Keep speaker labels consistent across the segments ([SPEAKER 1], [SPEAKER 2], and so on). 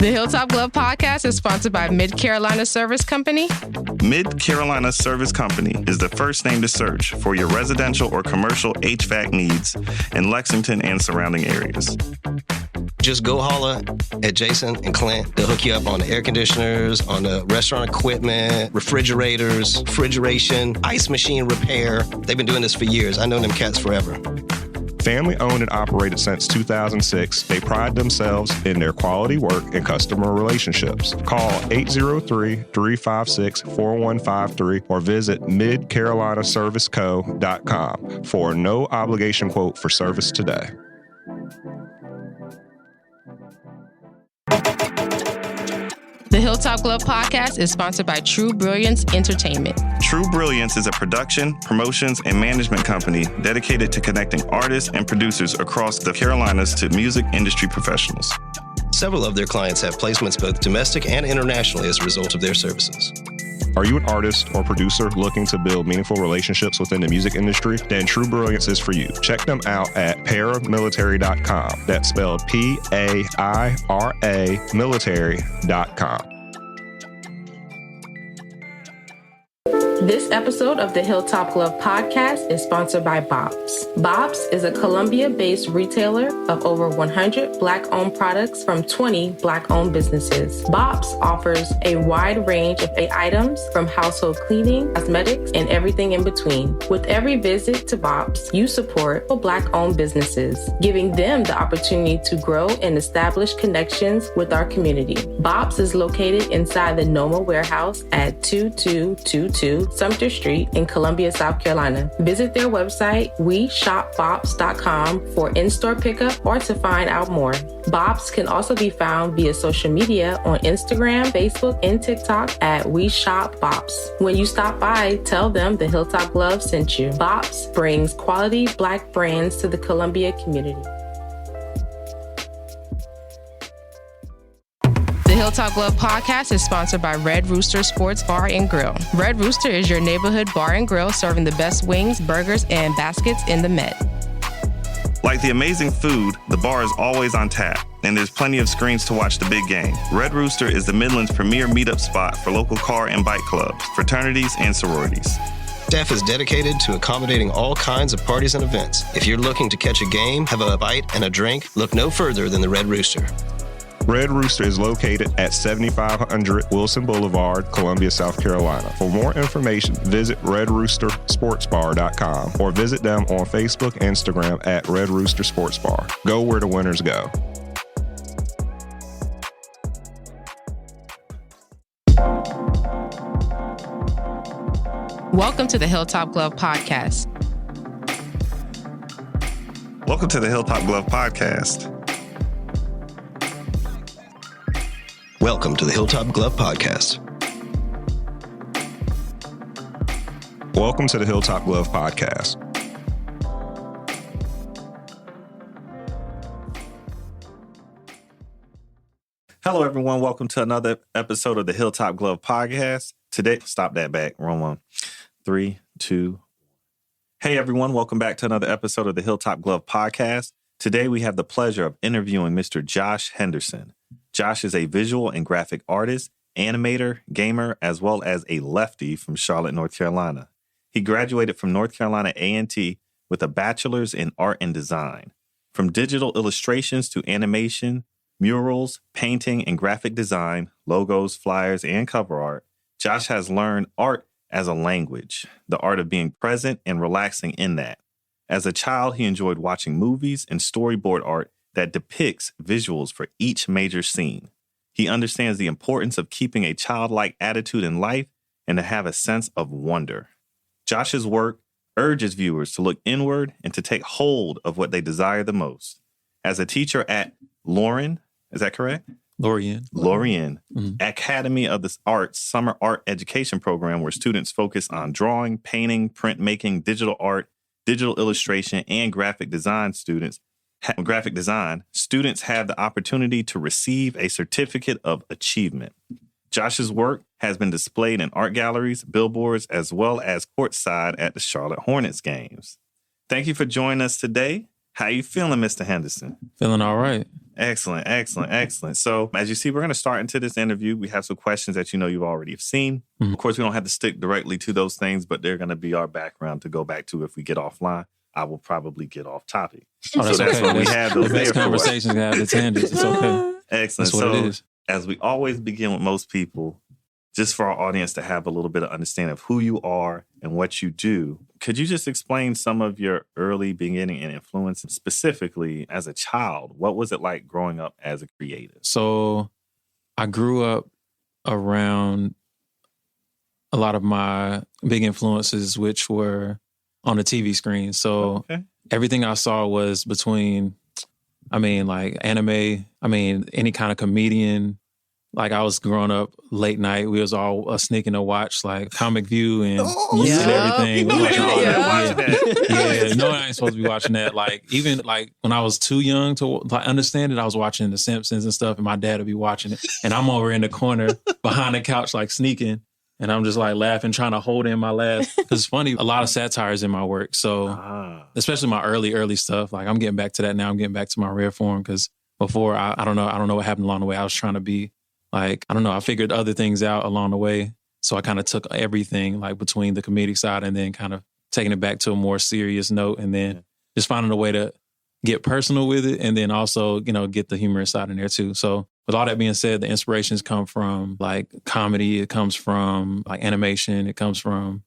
[SPEAKER 1] The Hilltop Glove Podcast is sponsored by Mid-Carolina Service Company.
[SPEAKER 2] Mid-Carolina Service Company is the first name to search for your residential or commercial HVAC needs in Lexington and surrounding areas.
[SPEAKER 3] Just go holler at Jason and Clint. They'll hook you up on the air conditioners, on the restaurant equipment, refrigerators, refrigeration, ice machine repair. They've been doing this for years. I know them cats forever.
[SPEAKER 4] Family owned and operated since 2006, they pride themselves in their quality work and customer relationships. Call 803-356-4153 or visit midcarolinaserviceco.com for a no obligation quote for service today.
[SPEAKER 1] The Hilltop Glove Podcast is sponsored by True Brilliance Entertainment.
[SPEAKER 2] True Brilliance is a production, promotions, and management company dedicated to connecting artists and producers across the Carolinas to music industry professionals.
[SPEAKER 3] Several of their clients have placements both domestic and internationally as a result of their services.
[SPEAKER 4] Are you an artist or producer looking to build meaningful relationships within the music industry? Then True Brilliance is for you. Check them out at paramilitary.com. That's spelled P-A-I-R-A military.com.
[SPEAKER 1] This episode of the Hilltop Glove Podcast is sponsored by Bob's. Bob's is a Columbia-based retailer of over 100 Black-owned products from 20 Black-owned businesses. Bob's offers a wide range of items from household cleaning, cosmetics, and everything in between. With every visit to Bob's, you support Black-owned businesses, giving them the opportunity to grow and establish connections with our community. Bob's is located inside the Noma warehouse at 2222 Sumter Street in Columbia, South Carolina. Visit their website, weshopbobs.com, for in-store pickup or to find out more. Bob's can also be found via social media on Instagram, Facebook, and TikTok at weshopbobs. When you stop by, tell them the Hilltop Glove sent you. Bob's brings quality Black brands to the Columbia community. The Hilltop Glove Podcast is sponsored by Red Rooster Sports Bar and Grill. Red Rooster is your neighborhood bar and grill serving the best wings, burgers, and baskets in the Met.
[SPEAKER 2] Like the amazing food, the bar is always on tap, and there's plenty of screens to watch the big game. Red Rooster is the Midland's premier meetup spot for local car and bike clubs, fraternities, and sororities.
[SPEAKER 3] Staff is dedicated to accommodating all kinds of parties and events. If you're looking to catch a game, have a bite, and a drink, look no further than the Red Rooster.
[SPEAKER 4] Red Rooster is located at 7500 Wilson Boulevard, Columbia, South Carolina. For more information, visit redroostersportsbar.com or visit them on Facebook and Instagram at Red Rooster Sports Bar. Go where the winners go.
[SPEAKER 1] Welcome to the Hilltop Glove Podcast.
[SPEAKER 2] Welcome to the Hilltop Glove Podcast.
[SPEAKER 3] Welcome to the Hilltop Glove Podcast.
[SPEAKER 4] Welcome to the Hilltop Glove Podcast.
[SPEAKER 2] Hello, everyone. Welcome to another episode of the Hilltop Glove Podcast. Today, stop that back. Wrong one. 3, 2. Hey, everyone. Welcome back to another episode of the Hilltop Glove Podcast. Today, we have the pleasure of interviewing Mr. Josh Henderson. Josh is a visual and graphic artist, animator, gamer, as well as a lefty from Charlotte, North Carolina. He graduated from North Carolina A&T with a bachelor's in art and design. From digital illustrations to animation, murals, painting, and graphic design, logos, flyers, and cover art, Josh has learned art as a language, the art of being present and relaxing in that. As a child, he enjoyed watching movies and storyboard art that depicts visuals for each major scene. He understands the importance of keeping a childlike attitude in life and to have a sense of wonder. Josh's work urges viewers to look inward and to take hold of what they desire the most. As a teacher at Lorien, is that correct?
[SPEAKER 5] Lorien.
[SPEAKER 2] Academy of the Arts Summer Art Education Program, where students focus on drawing, painting, printmaking, digital art, digital illustration, and graphic design. Students have the opportunity to receive a certificate of achievement. Josh's work has been displayed in art galleries, billboards, as well as courtside at the Charlotte Hornets games. Thank you for joining us today. How you feeling, Mr. Henderson?
[SPEAKER 5] Feeling all right.
[SPEAKER 2] Excellent, excellent, excellent. So as you see, we're going to start into this interview. We have some questions that you've already seen.
[SPEAKER 5] Mhm.
[SPEAKER 2] Of course, we don't have to stick directly to those things, but they're going to be our background to go back to if we get offline. I will probably get off topic.
[SPEAKER 5] Oh, that's
[SPEAKER 2] So that's
[SPEAKER 5] okay.
[SPEAKER 2] what we have those
[SPEAKER 5] The best
[SPEAKER 2] there for.
[SPEAKER 5] conversations have the tangents. It's okay.
[SPEAKER 2] Excellent.
[SPEAKER 5] That's what
[SPEAKER 2] So
[SPEAKER 5] it is.
[SPEAKER 2] as we always begin with most people, just for our audience to have a little bit of understanding of who you are and what you do, could you just explain some of your early beginning and influence, specifically as a child? What was it like growing up as a creative?
[SPEAKER 5] So I grew up around a lot of my big influences, which were on the TV screen. So
[SPEAKER 2] Okay.
[SPEAKER 5] everything I saw was between, like anime, any kind of comedian. Like I was growing up late night. We was all sneaking to watch like Comic View and,
[SPEAKER 2] Oh,
[SPEAKER 5] and
[SPEAKER 6] yeah.
[SPEAKER 5] everything.
[SPEAKER 2] You
[SPEAKER 5] We
[SPEAKER 2] know
[SPEAKER 5] watching
[SPEAKER 2] that
[SPEAKER 5] all
[SPEAKER 2] you
[SPEAKER 5] that.
[SPEAKER 2] watching that.
[SPEAKER 5] Yeah, no, I ain't supposed to be watching that. Like even like when I was too young to like, understand it, I was watching The Simpsons and stuff, and my dad would be watching it, and I'm over in the corner behind the couch like sneaking, and I'm just like laughing, trying to hold in my laugh because it's funny. A lot of satires in my work, so
[SPEAKER 2] Ah.
[SPEAKER 5] especially my early stuff. Like I'm getting back to that now. I'm getting back to my rare form because before I don't know what happened along the way. I was trying to be like I figured other things out along the way. So I kind of took everything like between the comedic side and then kind of taking it back to a more serious note and then just finding a way to get personal with it and then also, get the humorous side in there too. So with all that being said, the inspirations come from like comedy. It comes from like animation. It comes from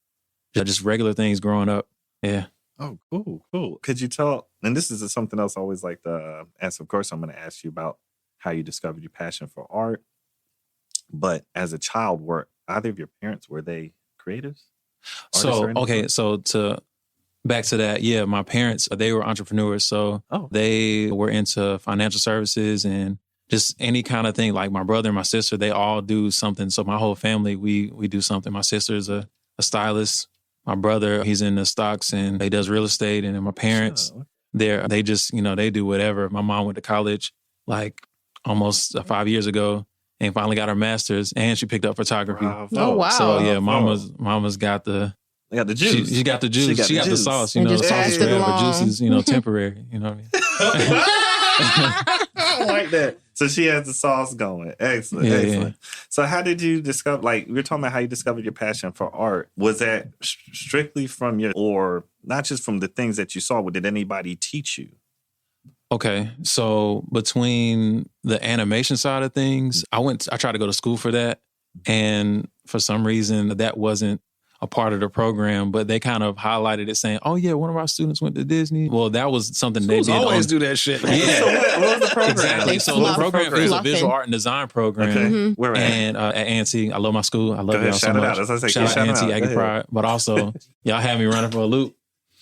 [SPEAKER 5] just regular things growing up. Yeah.
[SPEAKER 2] Oh, cool. Could you tell, and this is something else I always like to ask, of course, I'm going to ask you about how you discovered your passion for art. But as a child, were either of your parents, were they creatives? Artists or
[SPEAKER 5] So,
[SPEAKER 2] anything?
[SPEAKER 5] okay. So back to that, yeah, my parents, they were entrepreneurs. So
[SPEAKER 2] Oh.
[SPEAKER 5] they were into financial services and just any kind of thing. Like my brother and my sister, they all do something. So my whole family, we do something. My sister's a stylist. My brother, he's in the stocks and he does real estate. And then my parents,
[SPEAKER 2] Oh,
[SPEAKER 5] they just, they do whatever. My mom went to college like almost 5 years ago and finally got her master's and she picked up photography.
[SPEAKER 2] bravo.
[SPEAKER 6] Oh, wow.
[SPEAKER 5] So yeah,
[SPEAKER 2] Bravo.
[SPEAKER 5] mama's got the
[SPEAKER 2] They got the juice.
[SPEAKER 5] She got the juice. She got the
[SPEAKER 2] juice.
[SPEAKER 5] sauce.
[SPEAKER 6] And
[SPEAKER 5] The
[SPEAKER 6] just
[SPEAKER 5] sauce
[SPEAKER 6] passed
[SPEAKER 5] is
[SPEAKER 6] it
[SPEAKER 5] forever.
[SPEAKER 6] along.
[SPEAKER 5] Juice is, temporary. You know what I mean?
[SPEAKER 2] I like that. So she has the sauce going. Excellent.
[SPEAKER 5] Yeah,
[SPEAKER 2] Excellent. So how did you discover, like, we were talking about how you discovered your passion for art. Was that strictly from or not just from the things that you saw, but did anybody teach you?
[SPEAKER 5] Okay, so between the animation side of things, I tried to go to school for that, and for some reason that wasn't a part of the program, but they kind of highlighted it saying, oh yeah, one of our students went to Disney. Well, that was something they
[SPEAKER 3] Schools
[SPEAKER 5] did.
[SPEAKER 3] always do that shit.
[SPEAKER 5] Yeah.
[SPEAKER 2] So what was the program?
[SPEAKER 5] Exactly. So the
[SPEAKER 6] Fluff.
[SPEAKER 5] program is a
[SPEAKER 6] Fluffing.
[SPEAKER 5] visual art and design program.
[SPEAKER 2] Okay.
[SPEAKER 6] Mhm.
[SPEAKER 2] Where at?
[SPEAKER 5] And at A&T, I love my school. I love
[SPEAKER 2] Go ahead,
[SPEAKER 5] y'all so
[SPEAKER 2] shout it
[SPEAKER 5] much.
[SPEAKER 2] out. That's what I say,
[SPEAKER 5] Shout
[SPEAKER 2] keep
[SPEAKER 5] out
[SPEAKER 2] shouting
[SPEAKER 5] A&T,
[SPEAKER 2] out.
[SPEAKER 5] Aggie
[SPEAKER 2] Go ahead.
[SPEAKER 5] Pride. But also, y'all had me running for a loop.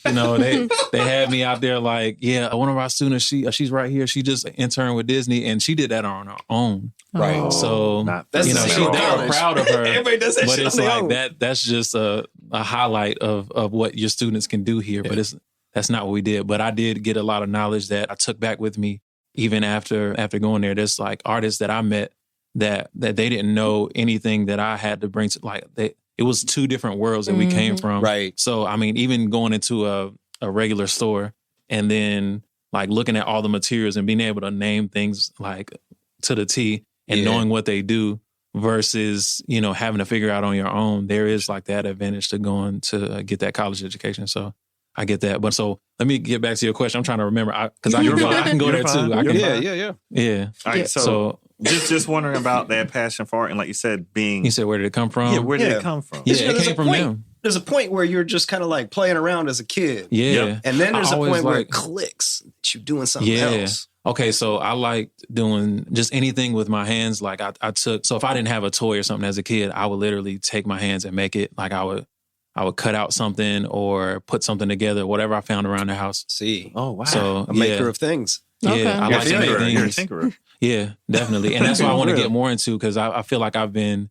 [SPEAKER 5] They had me out there like, yeah, one of our students, she's right here. She just interned with Disney and she did that on her own.
[SPEAKER 3] Right.
[SPEAKER 6] Oh.
[SPEAKER 5] So,
[SPEAKER 2] Not
[SPEAKER 3] That's
[SPEAKER 5] you
[SPEAKER 3] the
[SPEAKER 5] know,
[SPEAKER 3] same
[SPEAKER 5] they
[SPEAKER 3] college.
[SPEAKER 5] were proud of her.
[SPEAKER 3] Everybody does that
[SPEAKER 5] But
[SPEAKER 3] shit
[SPEAKER 5] it's
[SPEAKER 3] on their
[SPEAKER 5] like
[SPEAKER 3] own.
[SPEAKER 5] that's just a highlight of what your students can do here. But that's not what we did. But I did get a lot of knowledge that I took back with me even after going there. There's like artists that I met that they didn't know anything that I had to bring to it was two different worlds that we came from.
[SPEAKER 3] Right.
[SPEAKER 5] So I mean, even going into a regular store and then like looking at all the materials and being able to name things like to the T and
[SPEAKER 3] Yeah.
[SPEAKER 5] knowing what they do versus, having to figure out on your own, there is like that advantage to going to get that college education. So I get that. But so let me get back to your question. I'm trying to remember because I
[SPEAKER 2] You're
[SPEAKER 5] can
[SPEAKER 2] fine.
[SPEAKER 5] go
[SPEAKER 2] You're
[SPEAKER 5] there
[SPEAKER 2] fine.
[SPEAKER 5] too. I
[SPEAKER 2] You're
[SPEAKER 5] can,
[SPEAKER 2] fine.
[SPEAKER 3] Yeah.
[SPEAKER 5] yeah.
[SPEAKER 2] All right.
[SPEAKER 6] Yeah.
[SPEAKER 2] So just wondering about that passion for art. And like you said, being,
[SPEAKER 5] You said, where did it come from?
[SPEAKER 2] yeah, where did
[SPEAKER 3] Yeah.
[SPEAKER 2] it come from?
[SPEAKER 5] Yeah,
[SPEAKER 3] You know,
[SPEAKER 5] it
[SPEAKER 3] there's
[SPEAKER 5] came
[SPEAKER 3] a
[SPEAKER 5] from
[SPEAKER 3] point.
[SPEAKER 5] them.
[SPEAKER 3] There's a point where you're just kind of like playing around as a kid.
[SPEAKER 5] Yeah.
[SPEAKER 2] Yep.
[SPEAKER 3] And then there's
[SPEAKER 5] I
[SPEAKER 3] a
[SPEAKER 5] always
[SPEAKER 3] point where
[SPEAKER 5] like-
[SPEAKER 3] it clicks that you're doing something
[SPEAKER 5] Yeah.
[SPEAKER 3] else.
[SPEAKER 5] Okay, so I liked doing just anything with my hands. Like I took, so if I didn't have a toy or something as a kid, I would literally take my hands and make it. Like I would cut out something or put something together, whatever I found around the house.
[SPEAKER 3] See,
[SPEAKER 2] Oh, wow.
[SPEAKER 5] So
[SPEAKER 3] a maker of things.
[SPEAKER 6] Okay.
[SPEAKER 5] yeah, I
[SPEAKER 2] You're
[SPEAKER 5] like
[SPEAKER 2] a
[SPEAKER 5] to make
[SPEAKER 2] tinkerer. You're a
[SPEAKER 5] things.
[SPEAKER 2] tinkerer.
[SPEAKER 5] Yeah, definitely, and that's what I want to
[SPEAKER 2] Real.
[SPEAKER 5] get more into because I feel like I've been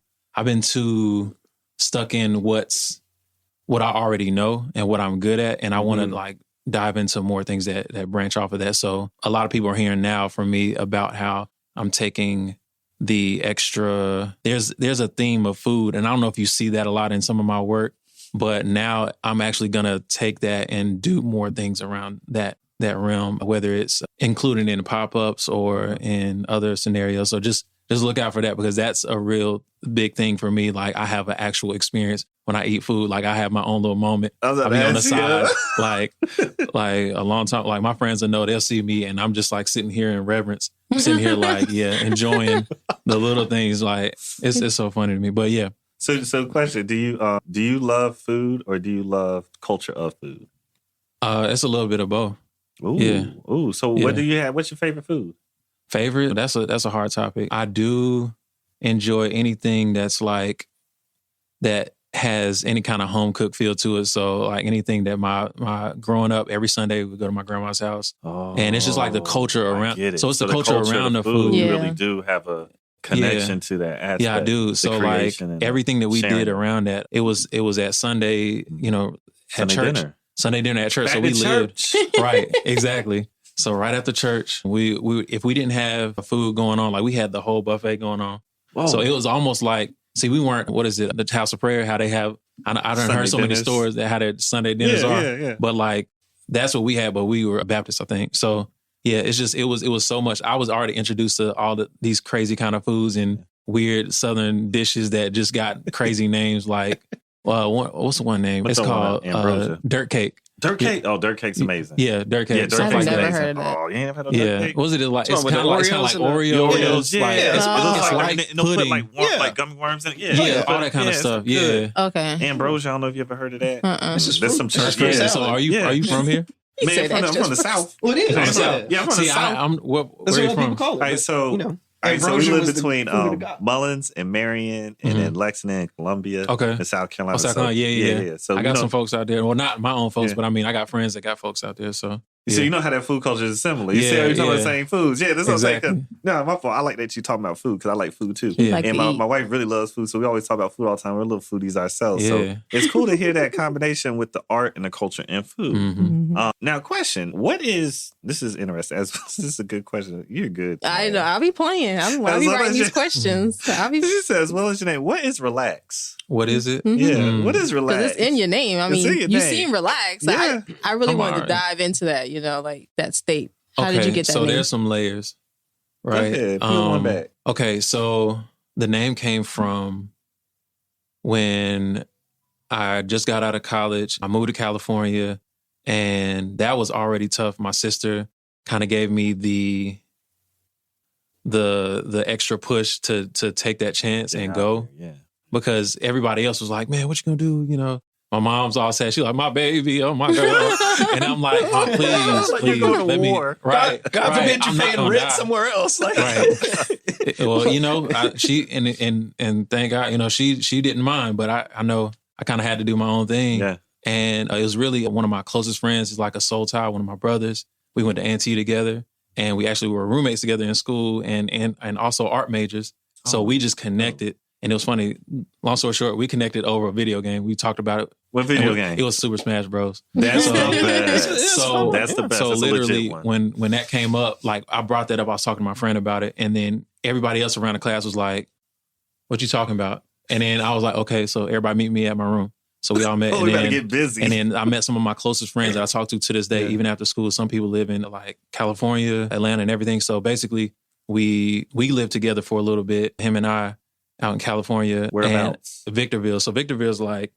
[SPEAKER 5] too stuck in what I already know and what I'm good at, and I want to like dive into more things that branch off of that. So a lot of people are hearing now from me about how I'm taking the extra. There's a theme of food, and I don't know if you see that a lot in some of my work, but now I'm actually gonna take that and do more things around that realm, whether it's included in pop-ups or in other scenarios. So just look out for that, because that's a real big thing for me. Like, I have an actual experience when I eat food. Like, I have my own little moment. I'll be on the side, like a long time. Like, my friends will know, they'll see me and I'm just like sitting here in reverence, sitting here like, enjoying the little things. Like, it's so funny to me. But yeah.
[SPEAKER 2] So question, do you love food or do you love culture of food?
[SPEAKER 5] It's a little bit of both.
[SPEAKER 2] Ooh.
[SPEAKER 5] Yeah.
[SPEAKER 2] Ooh. So what do you have? What's your favorite food?
[SPEAKER 5] Favorite? That's a hard topic. I do enjoy anything that's like, that has any kind of home cooked feel to it. So like anything that my growing up, every Sunday we go to my grandma's house. Oh, and it's just like the culture around. So it's the culture around the food.
[SPEAKER 2] You really do have a connection to that aspect.
[SPEAKER 5] Yeah, I do. So like everything that we did around that, it was at Sunday, at church. Dinner. Sunday dinner at church.
[SPEAKER 2] Back
[SPEAKER 5] so we lived right,
[SPEAKER 2] exactly.
[SPEAKER 5] Exactly. So right after church, we if we didn't have food going on, like we had the whole buffet going on. Whoa. So it was almost like, see, we weren't, what is it, the House of Prayer, how they have, I done heard so many stores that had their Sunday dinners are. Yeah. But like, that's what we had, but we were a Baptist, I think. So yeah, it's just, it was so much. I was already introduced to all these crazy kind of foods and weird Southern dishes that just got crazy names like, what's the one name? It's called dirt cake.
[SPEAKER 2] Dirt cake? Oh, dirt cake's amazing.
[SPEAKER 5] Yeah, dirt cake.
[SPEAKER 2] Yeah, dirt
[SPEAKER 1] I've
[SPEAKER 2] cake's
[SPEAKER 1] never
[SPEAKER 2] amazing.
[SPEAKER 1] heard of that.
[SPEAKER 2] Oh, you ain't had no dirt cake?
[SPEAKER 5] What was it like? It's kind of like
[SPEAKER 2] Oreos.
[SPEAKER 5] Like,
[SPEAKER 2] it's
[SPEAKER 5] like
[SPEAKER 2] pudding. Put like gummy worms in it.
[SPEAKER 5] Yeah, all that kind of stuff. Yeah.
[SPEAKER 1] Okay.
[SPEAKER 2] Ambrosia, I don't know if you ever heard of that.
[SPEAKER 3] There's
[SPEAKER 2] some church.
[SPEAKER 5] Yeah. So are you from here?
[SPEAKER 2] Man, I'm from the South.
[SPEAKER 3] Well, it is.
[SPEAKER 2] From the South. Yeah, I'm from the South.
[SPEAKER 5] Where are you from?
[SPEAKER 3] Call it.
[SPEAKER 2] All right, so... All right, so we live between Mullins and Marion and then Lexington and Columbia in South Carolina.
[SPEAKER 5] South Carolina, yeah.
[SPEAKER 2] So
[SPEAKER 5] I got some folks out there. Well, not my own folks, but I mean, I got friends that got folks out there. So
[SPEAKER 2] you know how that food culture is similar. You see how you're talking about the same foods. Yeah, that's what I'm saying. No, my fault. I like that you talking about food because I like food too.
[SPEAKER 5] Yeah.
[SPEAKER 2] And my wife really loves food, so we always talk about food all the time. We're little foodies ourselves. So it's cool to hear that combination with the art and the culture and food.
[SPEAKER 5] Mm-hmm.
[SPEAKER 2] Now, question. This is interesting. This is a good question. You're good.
[SPEAKER 1] I know. I'll be playing. I'll be writing these questions.
[SPEAKER 2] She says, well, as your name, what is relax?
[SPEAKER 5] What is it?
[SPEAKER 2] Yeah, what is relax?
[SPEAKER 1] Because it's in your name. I mean, you seem relaxed.
[SPEAKER 2] Yeah.
[SPEAKER 1] I really wanted to dive into that, like that state. How did you get that name?
[SPEAKER 5] So there's some layers, right?
[SPEAKER 2] Go ahead, peel one back.
[SPEAKER 5] Okay, so the name came from when I just got out of college. I moved to California, and that was already tough. My sister kind of gave me the extra push to take that chance and go.
[SPEAKER 2] Yeah.
[SPEAKER 5] Because everybody else was like, man, what you gonna do? My mom's all sad. She's like, my baby, oh my girl. And I'm like, oh, please, let me. Right.
[SPEAKER 3] God forbid you paying rent somewhere else. Like.
[SPEAKER 5] Right. Well, she and thank God, she didn't mind, but I know I kind of had to do my own thing.
[SPEAKER 2] Yeah.
[SPEAKER 5] And it was really one of my closest friends. Is like a soul tie, one of my brothers. We went to A&T together, and we actually were roommates together in school and also art majors. So we just connected. And it was funny. Long story short, we connected over a video game. We talked about it.
[SPEAKER 2] What video game?
[SPEAKER 5] It was Super Smash Bros.
[SPEAKER 2] That's the best.
[SPEAKER 5] So
[SPEAKER 2] that's the best.
[SPEAKER 5] So
[SPEAKER 2] that's
[SPEAKER 5] literally,
[SPEAKER 2] a legit one.
[SPEAKER 5] when that came up, like I brought that up. I was talking to my friend about it, and then everybody else around the class was like, "What you talking about?" And then I was like, "Okay, so everybody meet me at my room." So we all met.
[SPEAKER 2] We gotta get busy.
[SPEAKER 5] And then I met some of my closest friends that I talk to this day, even after school. Some people live in like California, Atlanta, and everything. So basically, we lived together for a little bit. Him and I. Out in California.
[SPEAKER 2] Whereabouts?
[SPEAKER 5] Victorville. So Victorville's like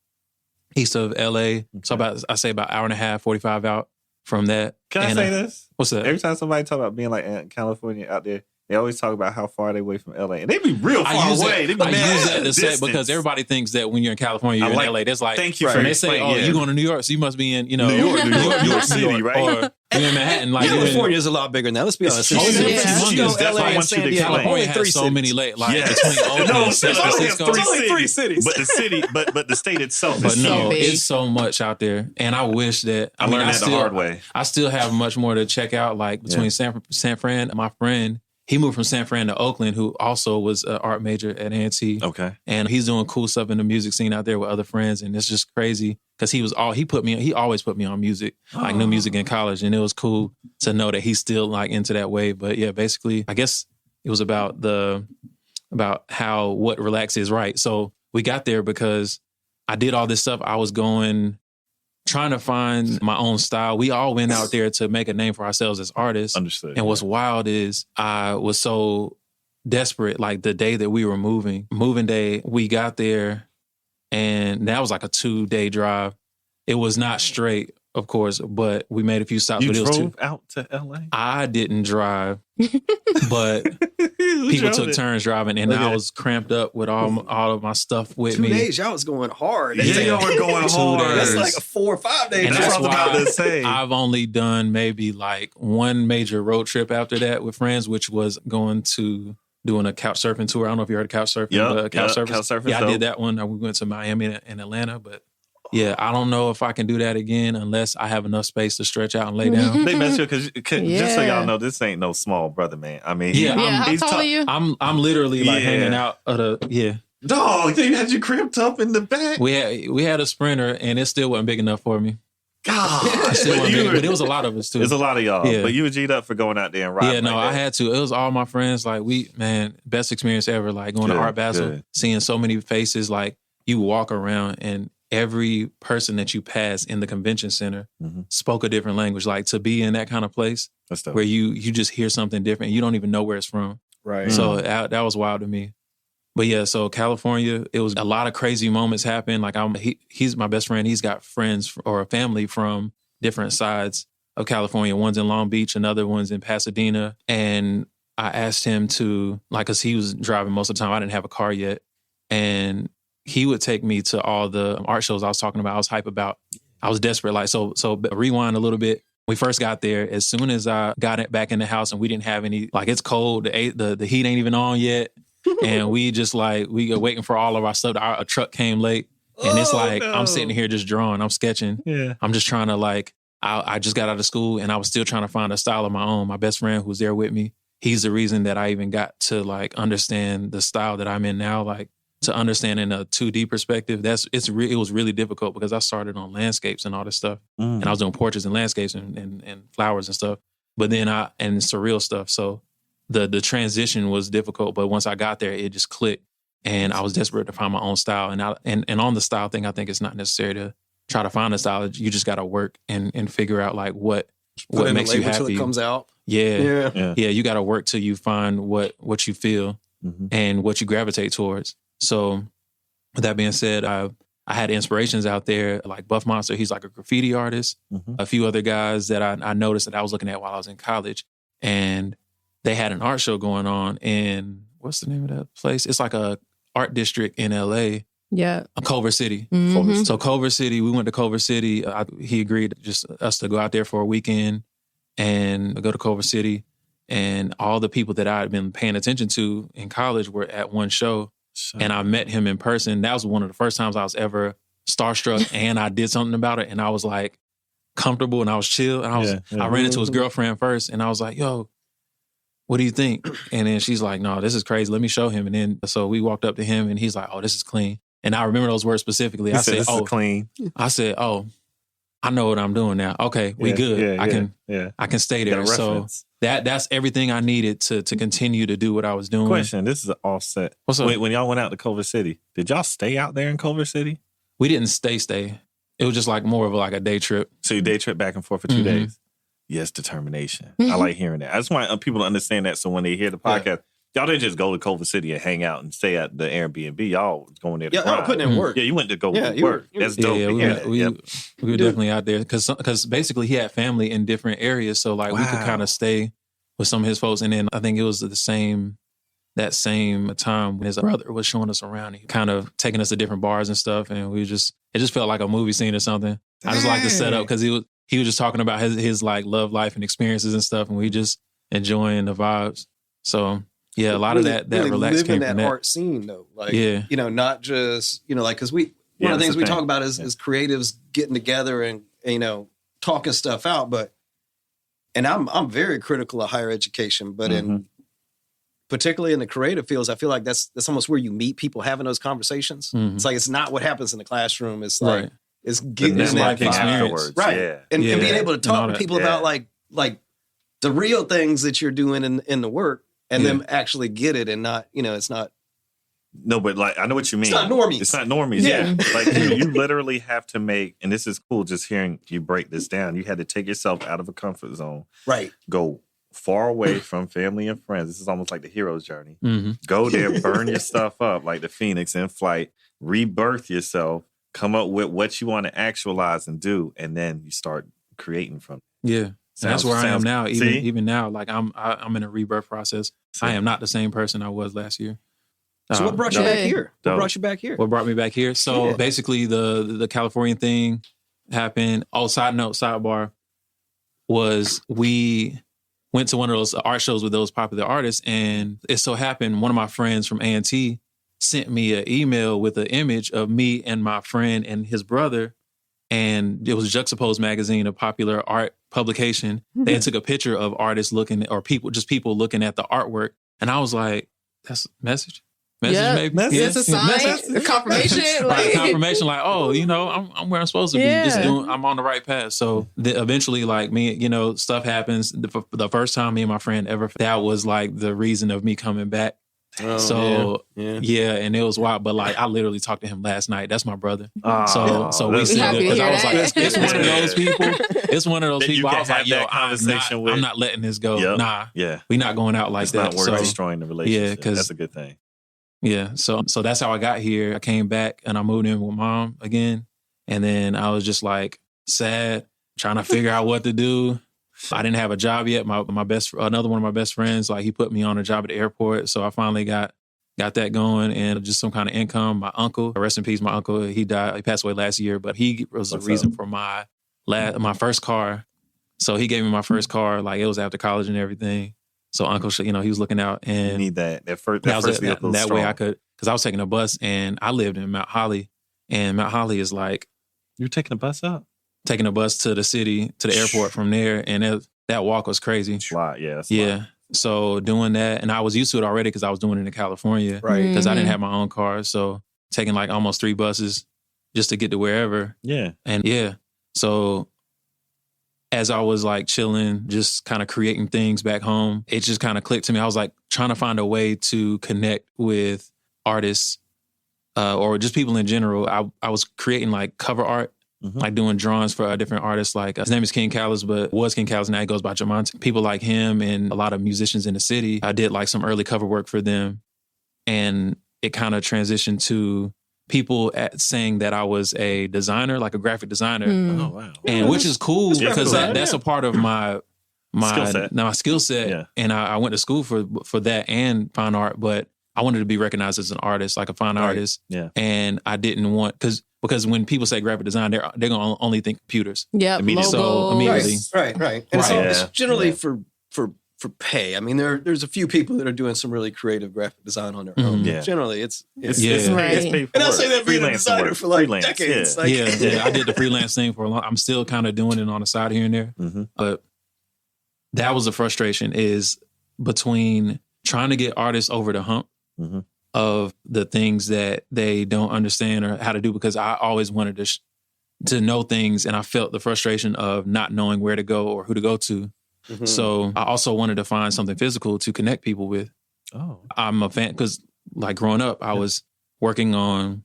[SPEAKER 5] east of LA. So about hour and a half, 45 out from that.
[SPEAKER 2] Can I say this?
[SPEAKER 5] What's that?
[SPEAKER 2] Every time somebody talk about being like in California out there, they always talk about how far they away from LA. And they be real far away. I use
[SPEAKER 5] that to say because everybody thinks that when you're in California, you're in LA. That's like,
[SPEAKER 2] thank you for
[SPEAKER 5] they say, you're going to New York, so you must be in,
[SPEAKER 2] New York City, right?
[SPEAKER 5] Or you're in Manhattan. Like,
[SPEAKER 3] California is a lot bigger now. Let's be honest.
[SPEAKER 5] It's humongous. That's why I want you to California has so many between Oakland, San Francisco.
[SPEAKER 3] It's only 3 cities.
[SPEAKER 2] But the city, but the state itself
[SPEAKER 5] but
[SPEAKER 2] is
[SPEAKER 5] no, it's so much out there. And I wish that
[SPEAKER 2] I learned that the hard way.
[SPEAKER 5] I still have much more to check out, like between San Fran, my friend. He moved from San Fran to Oakland, who also was an art major at A&T.
[SPEAKER 2] Okay.
[SPEAKER 5] And he's doing cool stuff in the music scene out there with other friends. And it's just crazy because he always put me on music, like new music in college. And it was cool to know that he's still like into that wave. But yeah, basically, I guess it was about what relax is, right? So we got there because I did all this stuff. I was going trying to find my own style. We all went out there to make a name for ourselves as artists.
[SPEAKER 2] Understood.
[SPEAKER 5] And what's wild is I was so desperate, like the day that we were moving day, we got there and that was like a 2-day drive. It was not straight, of course, but we made a few stops.
[SPEAKER 2] You
[SPEAKER 5] but it was
[SPEAKER 2] drove out to LA?
[SPEAKER 5] I didn't drive, but people took turns driving, and I was cramped up with all of my stuff with
[SPEAKER 6] 2
[SPEAKER 5] me.
[SPEAKER 6] days, y'all was going hard.
[SPEAKER 2] Yeah, y'all were going hard.
[SPEAKER 6] That's like a 4 or 5 day
[SPEAKER 5] And
[SPEAKER 6] trip.
[SPEAKER 5] that's
[SPEAKER 2] what I was about to say.
[SPEAKER 5] I've only done maybe like one major road trip after that with friends, which was going to doing a couch surfing tour. I don't know if you heard of couch surfing.
[SPEAKER 2] Yep,
[SPEAKER 5] Couch
[SPEAKER 2] couch
[SPEAKER 5] surfing.
[SPEAKER 2] surfing,
[SPEAKER 5] Yeah,
[SPEAKER 2] so-
[SPEAKER 5] I did that one. We went to Miami and Atlanta, but yeah, I don't know if I can do that again unless I have enough space to stretch out and lay down.
[SPEAKER 2] They mess you because just so
[SPEAKER 1] Yeah.
[SPEAKER 2] y'all know, this ain't no small brother, man. I mean,
[SPEAKER 5] Yeah,
[SPEAKER 1] How tall are you?
[SPEAKER 5] I'm literally like
[SPEAKER 2] Yeah.
[SPEAKER 5] hanging out of the
[SPEAKER 2] Dog, they had you crimped up in the back.
[SPEAKER 5] We had a Sprinter and it still wasn't big enough for me.
[SPEAKER 2] God,
[SPEAKER 5] It still wasn't big, but it was a lot of us too.
[SPEAKER 2] It's a lot of y'all,
[SPEAKER 5] Yeah.
[SPEAKER 2] but you were G'd up for going out there and riding.
[SPEAKER 5] Yeah, no,
[SPEAKER 2] like
[SPEAKER 5] I
[SPEAKER 2] that.
[SPEAKER 5] had to. It was all my friends. Like best experience ever. Like going to
[SPEAKER 2] Good,
[SPEAKER 5] Art Basel,
[SPEAKER 2] good.
[SPEAKER 5] seeing so many faces. Like you walk around and every person that you pass in the convention center
[SPEAKER 2] Mhm.
[SPEAKER 5] spoke a different language. Like to be in that kind of place
[SPEAKER 2] That's dope.
[SPEAKER 5] where you just hear something different. You don't even know where it's from.
[SPEAKER 6] Right.
[SPEAKER 5] So that was wild to me. But yeah, so California, it was a lot of crazy moments happen. Like he's my best friend. He's got friends or a family from different sides of California. One's in Long Beach, another one's in Pasadena. And I asked him to, like, cause he was driving most of the time. I didn't have a car yet. And he would take me to all the art shows I was talking about. I was hype about. I was desperate. Like, so rewind a little bit. We first got there. As soon as I got it back in the house and we didn't have any, like, it's cold. The heat ain't even on yet. And we just like, we are waiting for all of our stuff. Our truck came late. And it's like,
[SPEAKER 2] no.
[SPEAKER 5] I'm sitting here just drawing. I'm sketching.
[SPEAKER 2] Yeah.
[SPEAKER 5] I'm just trying to like, I just got out of school and I was still trying to find a style of my own. My best friend who's there with me, he's the reason that I even got to like understand the style that I'm in now. Like to understand in a 2D perspective, it was really difficult because I started on landscapes and all this stuff.
[SPEAKER 2] Mm.
[SPEAKER 5] And I was doing portraits and landscapes and flowers and stuff. But then and surreal stuff. So the transition was difficult. But once I got there, it just clicked. And I was desperate to find my own style. And on the style thing, I think it's not necessary to try to find a style. You just got to work and figure out like what
[SPEAKER 6] Put in
[SPEAKER 5] makes
[SPEAKER 6] the
[SPEAKER 5] you
[SPEAKER 6] label till
[SPEAKER 5] happy.
[SPEAKER 6] it comes out.
[SPEAKER 5] Yeah.
[SPEAKER 6] Yeah.
[SPEAKER 5] You got to work till you find what you feel
[SPEAKER 2] Mhm.
[SPEAKER 5] and what you gravitate towards. So with that being said, I had inspirations out there like Buff Monster. He's like a graffiti artist.
[SPEAKER 2] Mhm.
[SPEAKER 5] A few other guys that I noticed that I was looking at while I was in college. And they had an art show going on in, what's the name of that place? It's like a art district in LA,
[SPEAKER 1] Yeah.
[SPEAKER 5] Culver City.
[SPEAKER 1] Mhm.
[SPEAKER 5] So Culver City, we went to Culver City. He agreed just us to go out there for a weekend and go to Culver City. And all the people that I had been paying attention to in college were at one show. And I met him in person. That was one of the first times I was ever starstruck and I did something about it. And I was like comfortable and I was chill. And I ran into his girlfriend first and I was like, yo, what do you think? And then she's like, no, this is crazy. Let me show him. And then so we walked up to him and he's like, oh, this is clean. And I remember those words specifically.
[SPEAKER 2] He
[SPEAKER 5] I said,
[SPEAKER 2] this is clean.
[SPEAKER 5] I said, oh, I know what I'm doing now. Okay, we
[SPEAKER 2] Yeah,
[SPEAKER 5] good.
[SPEAKER 2] yeah.
[SPEAKER 5] I can stay
[SPEAKER 2] Got a
[SPEAKER 5] there. So
[SPEAKER 2] reference.
[SPEAKER 5] that's everything I needed to continue to do what I was doing.
[SPEAKER 2] Question: this is an offset.
[SPEAKER 5] What's up?
[SPEAKER 2] When y'all went out to Culver City, did y'all stay out there in Culver City?
[SPEAKER 5] We didn't stay. It was just like more of like a day trip.
[SPEAKER 2] So you day trip back and forth for 2
[SPEAKER 5] Mhm.
[SPEAKER 2] days. Yes, determination. I like hearing that. I just want people to understand that. So when they hear the podcast, y'all didn't just go to Culver City and hang out and stay at the Airbnb. Y'all was going there to
[SPEAKER 6] Yeah,
[SPEAKER 2] grind.
[SPEAKER 6] I'm putting in work.
[SPEAKER 2] Yeah, you went to go
[SPEAKER 6] Yeah,
[SPEAKER 2] work.
[SPEAKER 6] you were-
[SPEAKER 2] That's dope.
[SPEAKER 5] Yeah,
[SPEAKER 2] to hear that.
[SPEAKER 5] we
[SPEAKER 2] Yep.
[SPEAKER 5] were definitely out there because basically he had family in different areas, so like we could
[SPEAKER 2] Wow.
[SPEAKER 5] kind of stay with some of his folks. And then I think it was that same time when his brother was showing us around, he kind of taking us to different bars and stuff, and it just felt like a movie scene or something. I just like the setup because he was just talking about his like love life and experiences and stuff, and we just enjoying the vibes. So yeah, a lot
[SPEAKER 6] Really-
[SPEAKER 5] of that
[SPEAKER 6] really
[SPEAKER 5] relax
[SPEAKER 6] live
[SPEAKER 5] came
[SPEAKER 6] in
[SPEAKER 5] from
[SPEAKER 6] that
[SPEAKER 5] that.
[SPEAKER 6] art scene though. Like,
[SPEAKER 5] Yeah.
[SPEAKER 6] not just, like, because one
[SPEAKER 2] Yeah,
[SPEAKER 6] of the
[SPEAKER 2] that's
[SPEAKER 6] things
[SPEAKER 2] the
[SPEAKER 6] we
[SPEAKER 2] thing.
[SPEAKER 6] talk about is creatives getting together and, talking stuff out. And I'm very critical of higher education, but in particularly in the creative fields, I feel like that's almost where you meet people having those conversations.
[SPEAKER 5] Mhm.
[SPEAKER 6] It's like, it's not what happens in the classroom. It's like,
[SPEAKER 5] Right.
[SPEAKER 6] it's
[SPEAKER 2] The
[SPEAKER 6] getting in that
[SPEAKER 5] networking
[SPEAKER 6] vibe.
[SPEAKER 5] experience.
[SPEAKER 2] afterwards.
[SPEAKER 6] Right.
[SPEAKER 2] Yeah.
[SPEAKER 6] And being
[SPEAKER 5] Yeah.
[SPEAKER 6] able to
[SPEAKER 5] And all
[SPEAKER 6] talk to
[SPEAKER 5] that.
[SPEAKER 6] people about like the real things that you're doing in the work and
[SPEAKER 5] Yeah.
[SPEAKER 6] them actually get it and not, it's not
[SPEAKER 2] No, but like I know what you mean.
[SPEAKER 6] It's not normies.
[SPEAKER 2] It's not normies. Yeah. Like you literally have to make, and this is cool just hearing you break this down. You had to take yourself out of a comfort zone.
[SPEAKER 6] Right.
[SPEAKER 2] Go far away from family and friends. This is almost like the hero's journey.
[SPEAKER 5] Mm-hmm.
[SPEAKER 2] Go there, burn your stuff up like the Phoenix in flight, rebirth yourself, come up with what you want to actualize and do, and then you start creating from it.
[SPEAKER 5] Yeah. And that's where I am now. Even now, like I'm in a rebirth process. I am not the same person I was last year.
[SPEAKER 6] So what brought you back here? What brought you back here?
[SPEAKER 5] What brought me back here? So basically the Californian thing happened. Oh, side note, sidebar, was we went to one of those art shows with those popular artists, and it so happened one of my friends from A&T sent me an email with an image of me and my friend and his brother, and it was Juxtaposed magazine, a popular art publication. They took a picture of artists looking, or people looking at the artwork, and I was like, "That's a message." Maybe.
[SPEAKER 7] It's a sign, a confirmation.
[SPEAKER 5] Right, confirmation, like, oh, I'm where I'm supposed to be. Just I'm on the right path. So eventually, like me, stuff happens. The first time me and my friend ever, that was like the reason of me coming back. And it was wild. But like, I literally talked to him last night. That's my brother. So we said that because I was like, it's one of those people. It's one of those people. I was like, yo, I'm not letting this go.
[SPEAKER 2] Yep.
[SPEAKER 5] Nah,
[SPEAKER 2] yeah,
[SPEAKER 5] we're not going out like
[SPEAKER 2] it's
[SPEAKER 5] that.
[SPEAKER 2] Not worth destroying the relationship. Yeah, because
[SPEAKER 5] that's
[SPEAKER 2] a good thing.
[SPEAKER 5] Yeah, so that's how I got here. I came back and I moved in with mom again. And then I was just like sad, trying to figure out what to do. I didn't have a job yet. Another one of my best friends, like he put me on a job at the airport. So I finally got that going and just some kind of income. My uncle, rest in peace, my uncle, he died. He passed away last year, but he was the reason for my first car. So he gave me my first car. Like it was after college and everything. So Uncle, he was looking out, and
[SPEAKER 2] you need that
[SPEAKER 5] that way I could, because I was taking a bus, and I lived in Mount Holly, and Mount Holly is like
[SPEAKER 2] you're taking a bus up,
[SPEAKER 5] taking a bus to the city, to the airport from there, and that walk was crazy.
[SPEAKER 2] Yeah.
[SPEAKER 5] So doing that, and I was used to it already because I was doing it in California,
[SPEAKER 6] right?
[SPEAKER 5] Because I didn't have my own car, so taking like almost 3 buses just to get to wherever.
[SPEAKER 2] Yeah,
[SPEAKER 5] and so. As I was like chilling, just kind of creating things back home, it just kind of clicked to me. I was like trying to find a way to connect with artists or just people in general. I was creating like cover art, like doing drawings for different artists. Like his name is King Callis, but was King Callis, now he goes by Jamonte. People like him and a lot of musicians in the city. I did like some early cover work for them, and it kind of transitioned to people saying that I was a designer, like a graphic designer.
[SPEAKER 2] Oh, wow.
[SPEAKER 5] And which is cool because that's a part of my skill set.
[SPEAKER 2] Yeah.
[SPEAKER 5] And I went to school for that and fine art, but I wanted to be recognized as an artist, like a fine artist.
[SPEAKER 2] Yeah.
[SPEAKER 5] And I didn't want, because when people say graphic design, they're going to only think computers.
[SPEAKER 7] Yeah.
[SPEAKER 5] So immediately.
[SPEAKER 6] Right. And so it's generally for pay. I mean, there's a few people that are doing some really creative graphic design on their own.
[SPEAKER 2] Yeah.
[SPEAKER 6] Generally, it's
[SPEAKER 7] right.
[SPEAKER 6] And I'll say that being a designer for like decades.
[SPEAKER 5] Yeah. I did the freelance thing for a long. I'm still kind of doing it on the side here and there. But that was the frustration, is between trying to get artists over the hump of the things that they don't understand or how to do, because I always wanted to know things, and I felt the frustration of not knowing where to go or who to go to. So I also wanted to find something physical to connect people with.
[SPEAKER 2] Oh,
[SPEAKER 5] I'm a fan because, like, growing up, I was working on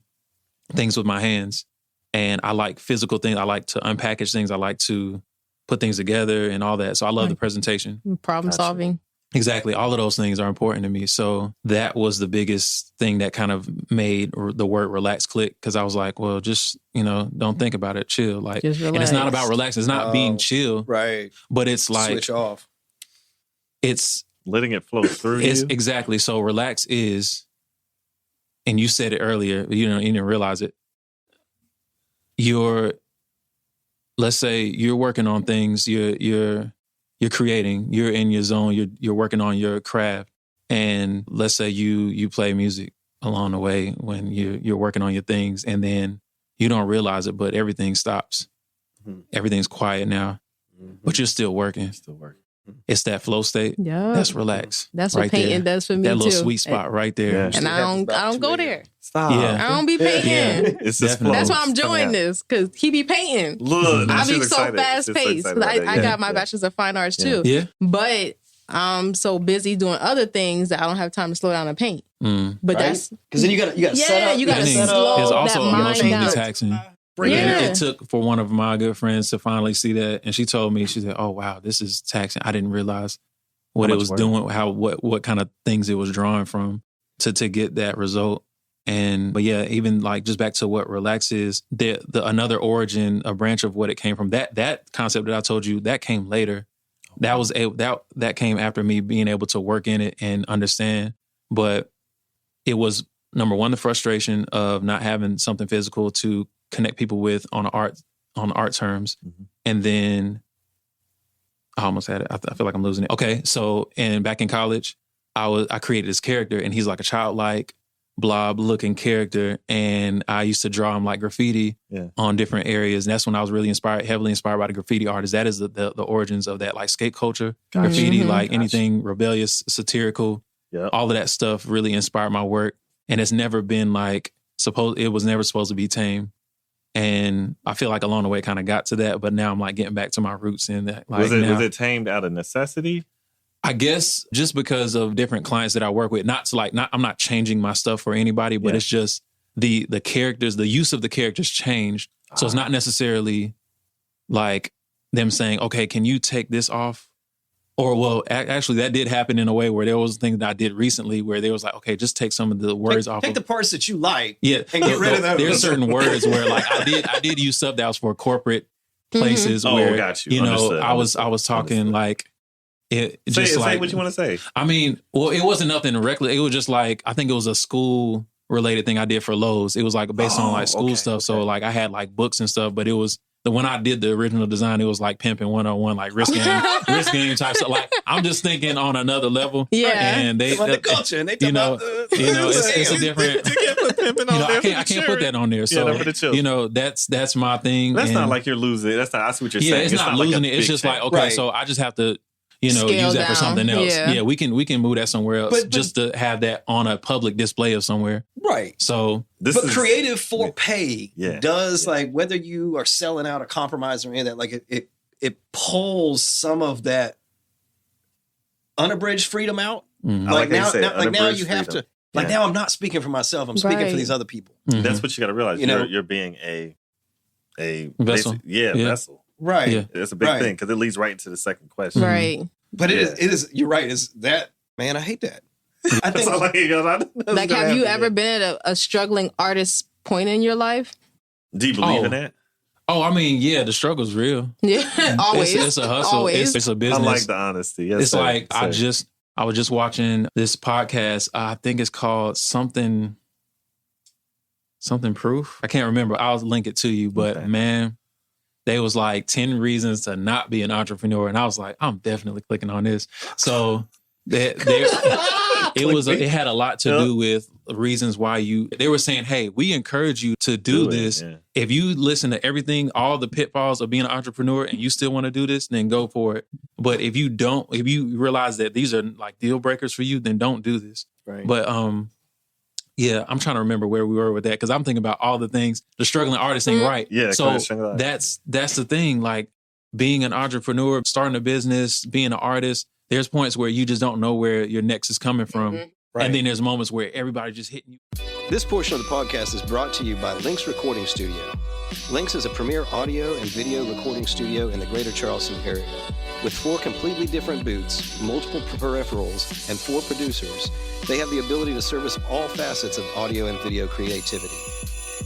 [SPEAKER 5] things with my hands, and I like physical things. I like to unpackage things. I like to put things together and all that. So I love the presentation.
[SPEAKER 7] Problem solving.
[SPEAKER 5] Exactly. All of those things are important to me. So that was the biggest thing that kind of made the word relax click, because I was like, well, just, don't think about it. Chill. Like, and it's not about relax. It's not being chill.
[SPEAKER 6] Right.
[SPEAKER 5] But it's like,
[SPEAKER 6] switch off.
[SPEAKER 5] It's
[SPEAKER 2] letting it flow through you.
[SPEAKER 5] Exactly. So relax is, and you said it earlier, you didn't realize it. Let's say you're working on things, you're creating, you're in your zone, you're working on your craft. And let's say you play music along the way when you're working on your things, and then you don't realize it, but everything stops. Everything's quiet now, but you're still working. It's that flow state.
[SPEAKER 7] Yeah.
[SPEAKER 5] That's relax.
[SPEAKER 7] That's what painting does for me,
[SPEAKER 5] that little
[SPEAKER 7] too.
[SPEAKER 5] sweet spot right there.
[SPEAKER 7] And I don't go there.
[SPEAKER 2] Stop.
[SPEAKER 5] Yeah.
[SPEAKER 7] I don't be painting.
[SPEAKER 2] Yeah. It's just flow.
[SPEAKER 7] That's why I'm doing this, because he be painting.
[SPEAKER 2] Look,
[SPEAKER 7] I be so fast paced. I got my bachelor's of fine arts too.
[SPEAKER 5] Yeah.
[SPEAKER 7] But I'm so busy doing other things that I don't have time to slow down and paint. But that's
[SPEAKER 6] because then you got set up.
[SPEAKER 7] you got to slow
[SPEAKER 5] It's
[SPEAKER 7] that
[SPEAKER 5] also
[SPEAKER 7] mind
[SPEAKER 5] emotionally
[SPEAKER 7] down.
[SPEAKER 5] taxing.
[SPEAKER 7] Yeah.
[SPEAKER 5] It took for one of my good friends to finally see that, and she told me, she said, "Oh wow, this is taxing. I didn't realize what
[SPEAKER 2] How
[SPEAKER 5] it
[SPEAKER 2] much
[SPEAKER 5] was
[SPEAKER 2] work?
[SPEAKER 5] doing, what kind of things it was drawing from to get that result." But yeah, even like just back to what Relax is, the another origin, a branch of what it came from. That concept that I told you, that came later. That was that came after me being able to work in it and understand. But it was number one, the frustration of not having something physical to connect people with on art terms. And then I almost had it. I feel like I'm losing it. Okay. So, and back in college, I created this character, and he's like a childlike blob looking character. And I used to draw him like graffiti on different areas. And that's when I was really heavily inspired by the graffiti artists. That is the origins of that, like skate culture, graffiti, like anything rebellious, satirical, all of that stuff really inspired my work. And it's never been like it was never supposed to be tame. And I feel like along the way kind of got to that, but now I'm like getting back to my roots in that. Like
[SPEAKER 2] was it tamed out of necessity?
[SPEAKER 5] I guess just because of different clients that I work with, I'm not changing my stuff for anybody, but it's just the characters, the use of the characters changed. So it's not necessarily like them saying, okay, can you take this off? Or, well, actually, that did happen in a way where there was things that I did recently where they was like, okay, just take some of the words off.
[SPEAKER 6] Take the parts that you like,
[SPEAKER 5] and
[SPEAKER 6] get rid of those.
[SPEAKER 5] There's certain words where, like, I did use stuff that was for corporate places where,
[SPEAKER 2] got you.
[SPEAKER 5] you know,
[SPEAKER 2] Understood.
[SPEAKER 5] I was talking like it.
[SPEAKER 2] Say what you want to say.
[SPEAKER 5] I mean, well, it wasn't nothing reckless. It was just like I think it was a school related thing I did for Lowe's. It was like based on like school stuff. So like I had like books and stuff, but it was. When I did the original design, it was like pimping 101, like risk game type stuff. Like I'm just thinking on another level.
[SPEAKER 7] Yeah,
[SPEAKER 5] and they
[SPEAKER 6] the culture, and they
[SPEAKER 5] it's a different. I can't put that on there. So that's my thing.
[SPEAKER 2] That's not like you're losing. That's not. I see what you're saying.
[SPEAKER 5] It's not
[SPEAKER 2] like
[SPEAKER 5] losing it. It's just like okay, so I just have to.
[SPEAKER 7] Scale
[SPEAKER 5] use that
[SPEAKER 7] down.
[SPEAKER 5] for something else.
[SPEAKER 7] Yeah.
[SPEAKER 5] We can move that somewhere else
[SPEAKER 6] But
[SPEAKER 5] just to have that on a public display of somewhere.
[SPEAKER 6] Right.
[SPEAKER 5] So
[SPEAKER 6] creative for pay does like whether you are selling out a compromise or any of that, like it pulls some of that unabridged freedom out. Like now you have to now I'm not speaking for myself. I'm speaking for these other people.
[SPEAKER 2] That's what you got to realize. You're being a
[SPEAKER 5] vessel.
[SPEAKER 2] Vessel.
[SPEAKER 6] Right.
[SPEAKER 2] Yeah. That's a big thing because it leads right into the second question.
[SPEAKER 7] Right.
[SPEAKER 6] But it is, you're right. Is that, man, I hate that. I think
[SPEAKER 7] like, have you ever been at a struggling artist point in your life?
[SPEAKER 2] Do you believe in that?
[SPEAKER 5] Oh, I mean, yeah, the struggle's real.
[SPEAKER 7] Yeah, always.
[SPEAKER 5] It's a hustle.
[SPEAKER 7] Always.
[SPEAKER 5] It's a business.
[SPEAKER 2] I like the honesty. Yes,
[SPEAKER 5] it's like I was just watching this podcast. I think it's called something proof. I can't remember. I'll link it to you. But man, they was like 10 reasons to not be an entrepreneur, and I was like, I'm definitely clicking on this. So it had a lot to do with reasons why they were saying, hey, we encourage you to do this. Yeah. If you listen to everything, all the pitfalls of being an entrepreneur and you still want to do this, then go for it. But if you realize that these are like deal breakers for you, then don't do this.
[SPEAKER 6] Right.
[SPEAKER 5] But yeah, I'm trying to remember where we were with that because I'm thinking about all the things the struggling artist ain't right.
[SPEAKER 2] Yeah,
[SPEAKER 5] so that's the thing. Like being an entrepreneur, starting a business, being an artist, there's points where you just don't know where your next is coming from. Right. And then there's moments where everybody just hitting you.
[SPEAKER 3] This portion of the podcast is brought to you by Lynx Recording Studio. Lynx is a premier audio and video recording studio in the greater Charleston area. With 4 completely different booths, multiple peripherals, and 4 producers, they have the ability to service all facets of audio and video creativity.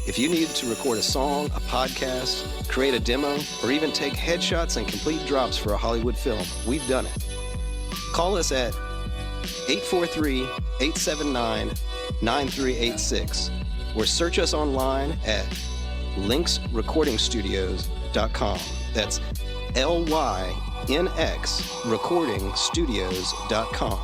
[SPEAKER 3] If you need to record a song, a podcast, create a demo, or even take headshots and complete drops for a Hollywood film, we've done it. Call us at 843-879-9386 or search us online at lynxrecordingstudios.com. That's LYNX recordingstudios.com.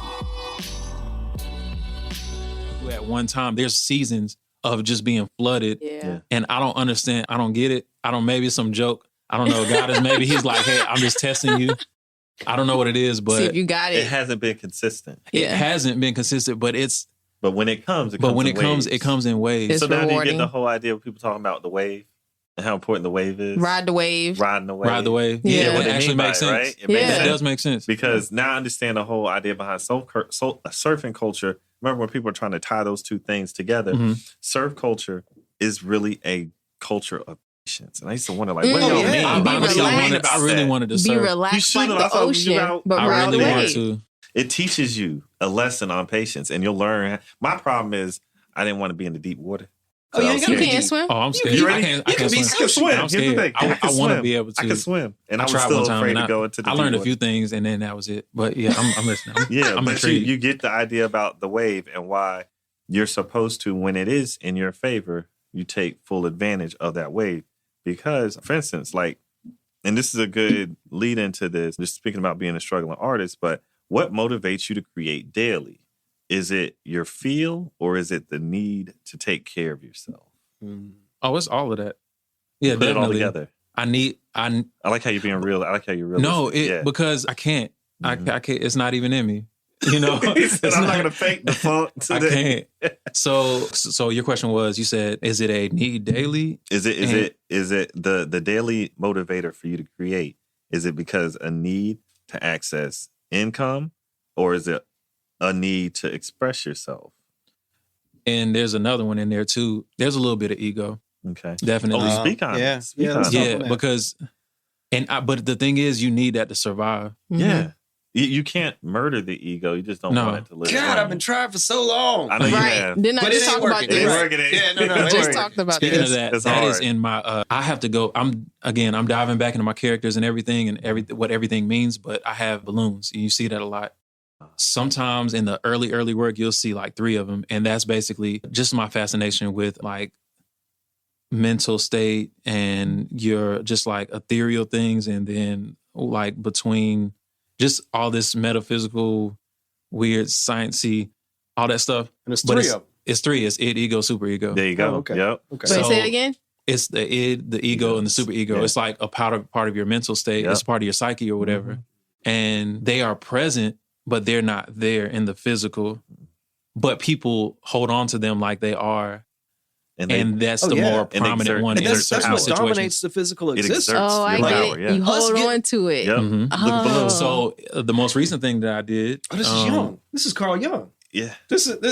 [SPEAKER 5] At one time, there's seasons of just being flooded.
[SPEAKER 7] Yeah.
[SPEAKER 5] And I don't understand. I don't get it. Maybe it's some joke. I don't know. God is maybe he's like, hey, I'm just testing you. I don't know what it is, but
[SPEAKER 7] see if you got it.
[SPEAKER 2] It hasn't been consistent.
[SPEAKER 5] It hasn't been consistent, but it's.
[SPEAKER 2] But when it comes,
[SPEAKER 5] it comes in waves.
[SPEAKER 2] So now do you
[SPEAKER 7] rewarding.
[SPEAKER 2] get the whole idea of people talking about the wave? And how important the wave is.
[SPEAKER 7] Ride the wave.
[SPEAKER 2] Riding the wave.
[SPEAKER 5] Ride the wave.
[SPEAKER 7] Yeah.
[SPEAKER 5] Yeah,
[SPEAKER 2] What
[SPEAKER 5] it
[SPEAKER 2] they
[SPEAKER 5] actually
[SPEAKER 2] mean by
[SPEAKER 5] makes
[SPEAKER 2] it,
[SPEAKER 5] sense.
[SPEAKER 2] right? It makes
[SPEAKER 7] Yeah.
[SPEAKER 5] That
[SPEAKER 2] sense.
[SPEAKER 5] does make sense.
[SPEAKER 2] Because now I understand the whole idea behind surfing culture. Remember when people are trying to tie those two things together? Surf culture is really a culture of patience. And I used to wonder, like, what do y'all
[SPEAKER 6] yeah.
[SPEAKER 2] mean?
[SPEAKER 5] I,
[SPEAKER 7] Be
[SPEAKER 5] honestly
[SPEAKER 7] relaxed.
[SPEAKER 5] I really wanted to
[SPEAKER 7] Be
[SPEAKER 5] surf.
[SPEAKER 7] relaxed
[SPEAKER 2] You
[SPEAKER 7] like
[SPEAKER 2] should.
[SPEAKER 7] the
[SPEAKER 2] I thought you
[SPEAKER 7] ocean,
[SPEAKER 2] about-
[SPEAKER 7] but
[SPEAKER 5] I
[SPEAKER 7] ride
[SPEAKER 5] really
[SPEAKER 7] the
[SPEAKER 5] wanted
[SPEAKER 7] wave.
[SPEAKER 5] to.
[SPEAKER 2] It teaches you a lesson on patience, and you'll learn. My problem is I didn't want to be in the deep water.
[SPEAKER 6] Oh, you
[SPEAKER 2] I
[SPEAKER 6] ain't
[SPEAKER 2] was
[SPEAKER 6] gotta
[SPEAKER 7] You
[SPEAKER 6] be
[SPEAKER 2] scared.
[SPEAKER 7] can't
[SPEAKER 6] deep.
[SPEAKER 7] swim.
[SPEAKER 5] Oh, I'm scared.
[SPEAKER 2] You
[SPEAKER 5] I
[SPEAKER 2] ready?
[SPEAKER 5] can't
[SPEAKER 6] You can be
[SPEAKER 5] swim.
[SPEAKER 2] I can swim.
[SPEAKER 5] I'm
[SPEAKER 2] Here's the
[SPEAKER 5] scared.
[SPEAKER 2] thing.
[SPEAKER 5] I want to
[SPEAKER 2] swim.
[SPEAKER 5] be able to.
[SPEAKER 2] I can swim, and I was
[SPEAKER 5] tried
[SPEAKER 2] still
[SPEAKER 5] one time
[SPEAKER 2] afraid
[SPEAKER 5] and
[SPEAKER 2] to go into the
[SPEAKER 5] I
[SPEAKER 2] deep
[SPEAKER 5] learned a
[SPEAKER 2] water.
[SPEAKER 5] few things, and then that was it. But yeah, I'm listening.
[SPEAKER 2] Yeah,
[SPEAKER 5] I'm
[SPEAKER 2] but
[SPEAKER 5] intrigued.
[SPEAKER 2] you get the idea about the wave and why you're supposed to, when it is in your favor, you take full advantage of that wave. Because, for instance, like, and this is a good lead into this, just speaking about being a struggling artist, but what motivates you to create daily? Is it your feel or is it the need to take care of yourself?
[SPEAKER 5] Oh, it's all of that. Yeah,
[SPEAKER 2] Put it all
[SPEAKER 5] definitely.
[SPEAKER 2] together.
[SPEAKER 5] I
[SPEAKER 2] like how you're being real. I like how you're real.
[SPEAKER 5] no,
[SPEAKER 2] yeah.
[SPEAKER 5] because I can't.
[SPEAKER 2] Mhm.
[SPEAKER 5] I can't. It's not even in me. You know,
[SPEAKER 2] He said,
[SPEAKER 5] It's
[SPEAKER 2] I'm not gonna fake the funk
[SPEAKER 5] I
[SPEAKER 2] today.
[SPEAKER 5] can't. So your question was, you said, is it a need daily?
[SPEAKER 2] Is it the daily motivator for you to create? Is it because a need to access income, or is it a need to express yourself?
[SPEAKER 5] And there's another one in there too. There's a little bit of ego,
[SPEAKER 2] Okay.
[SPEAKER 5] definitely.
[SPEAKER 2] Oh, speak on
[SPEAKER 6] yeah.
[SPEAKER 2] it. Speak
[SPEAKER 6] Yeah,
[SPEAKER 2] on
[SPEAKER 6] let's
[SPEAKER 2] it.
[SPEAKER 6] talk
[SPEAKER 5] Yeah,
[SPEAKER 6] on that.
[SPEAKER 5] because but the thing is, you need that to survive.
[SPEAKER 2] Yeah. You can't murder the ego. You just don't
[SPEAKER 5] No.
[SPEAKER 2] want it to live.
[SPEAKER 6] God,
[SPEAKER 2] on
[SPEAKER 6] I've been
[SPEAKER 2] you.
[SPEAKER 6] trying for so long.
[SPEAKER 2] I know you
[SPEAKER 7] Right.
[SPEAKER 2] have.
[SPEAKER 7] Didn't I
[SPEAKER 6] But
[SPEAKER 7] just
[SPEAKER 6] it
[SPEAKER 7] talk
[SPEAKER 6] ain't
[SPEAKER 7] about
[SPEAKER 6] working.
[SPEAKER 2] It ain't
[SPEAKER 7] this?
[SPEAKER 2] working.
[SPEAKER 6] Yeah, no,
[SPEAKER 7] I
[SPEAKER 6] it
[SPEAKER 7] just
[SPEAKER 6] ain't
[SPEAKER 7] talked about
[SPEAKER 5] Speaking
[SPEAKER 7] this.
[SPEAKER 5] of that,
[SPEAKER 2] It's
[SPEAKER 5] that is
[SPEAKER 2] hard.
[SPEAKER 5] in my. I have to go. I'm diving back into my characters and everything what everything means. But I have balloons, and you see that a lot. Sometimes in the early work, you'll see like 3 of them, and that's basically just my fascination with like mental state and your just like ethereal things, and then like between just all this metaphysical, weird, sciencey, all that stuff.
[SPEAKER 6] And it's
[SPEAKER 5] But
[SPEAKER 6] 3 of them.
[SPEAKER 5] It's 3. It's id, ego, super ego.
[SPEAKER 2] There you go.
[SPEAKER 6] Oh, okay.
[SPEAKER 2] Yep.
[SPEAKER 6] Okay.
[SPEAKER 7] Wait,
[SPEAKER 5] So-
[SPEAKER 7] say it again.
[SPEAKER 5] It's the id, the ego, and the super ego.
[SPEAKER 2] Yeah.
[SPEAKER 5] It's like a part of your mental state.
[SPEAKER 2] Yep.
[SPEAKER 5] It's part of your psyche or whatever. And they are present, but they're not there in the physical. But people hold on to them like they are. And that's
[SPEAKER 6] Oh,
[SPEAKER 5] the
[SPEAKER 6] yeah.
[SPEAKER 5] more
[SPEAKER 2] And
[SPEAKER 5] prominent
[SPEAKER 2] exert-
[SPEAKER 5] one
[SPEAKER 6] And
[SPEAKER 5] in
[SPEAKER 6] that's
[SPEAKER 5] certain
[SPEAKER 6] what
[SPEAKER 5] situations.
[SPEAKER 6] dominates the physical
[SPEAKER 2] It
[SPEAKER 6] existence.
[SPEAKER 2] exerts
[SPEAKER 7] Oh, I
[SPEAKER 2] your
[SPEAKER 7] get
[SPEAKER 2] power.
[SPEAKER 7] it.
[SPEAKER 2] Yeah.
[SPEAKER 7] You hold
[SPEAKER 6] Us get-
[SPEAKER 7] on to it.
[SPEAKER 2] Yep.
[SPEAKER 5] Mhm.
[SPEAKER 7] Oh.
[SPEAKER 2] The balloon.
[SPEAKER 5] So the most recent thing that I did,
[SPEAKER 6] Oh, this is Young. This is Carl Young.
[SPEAKER 2] Yeah.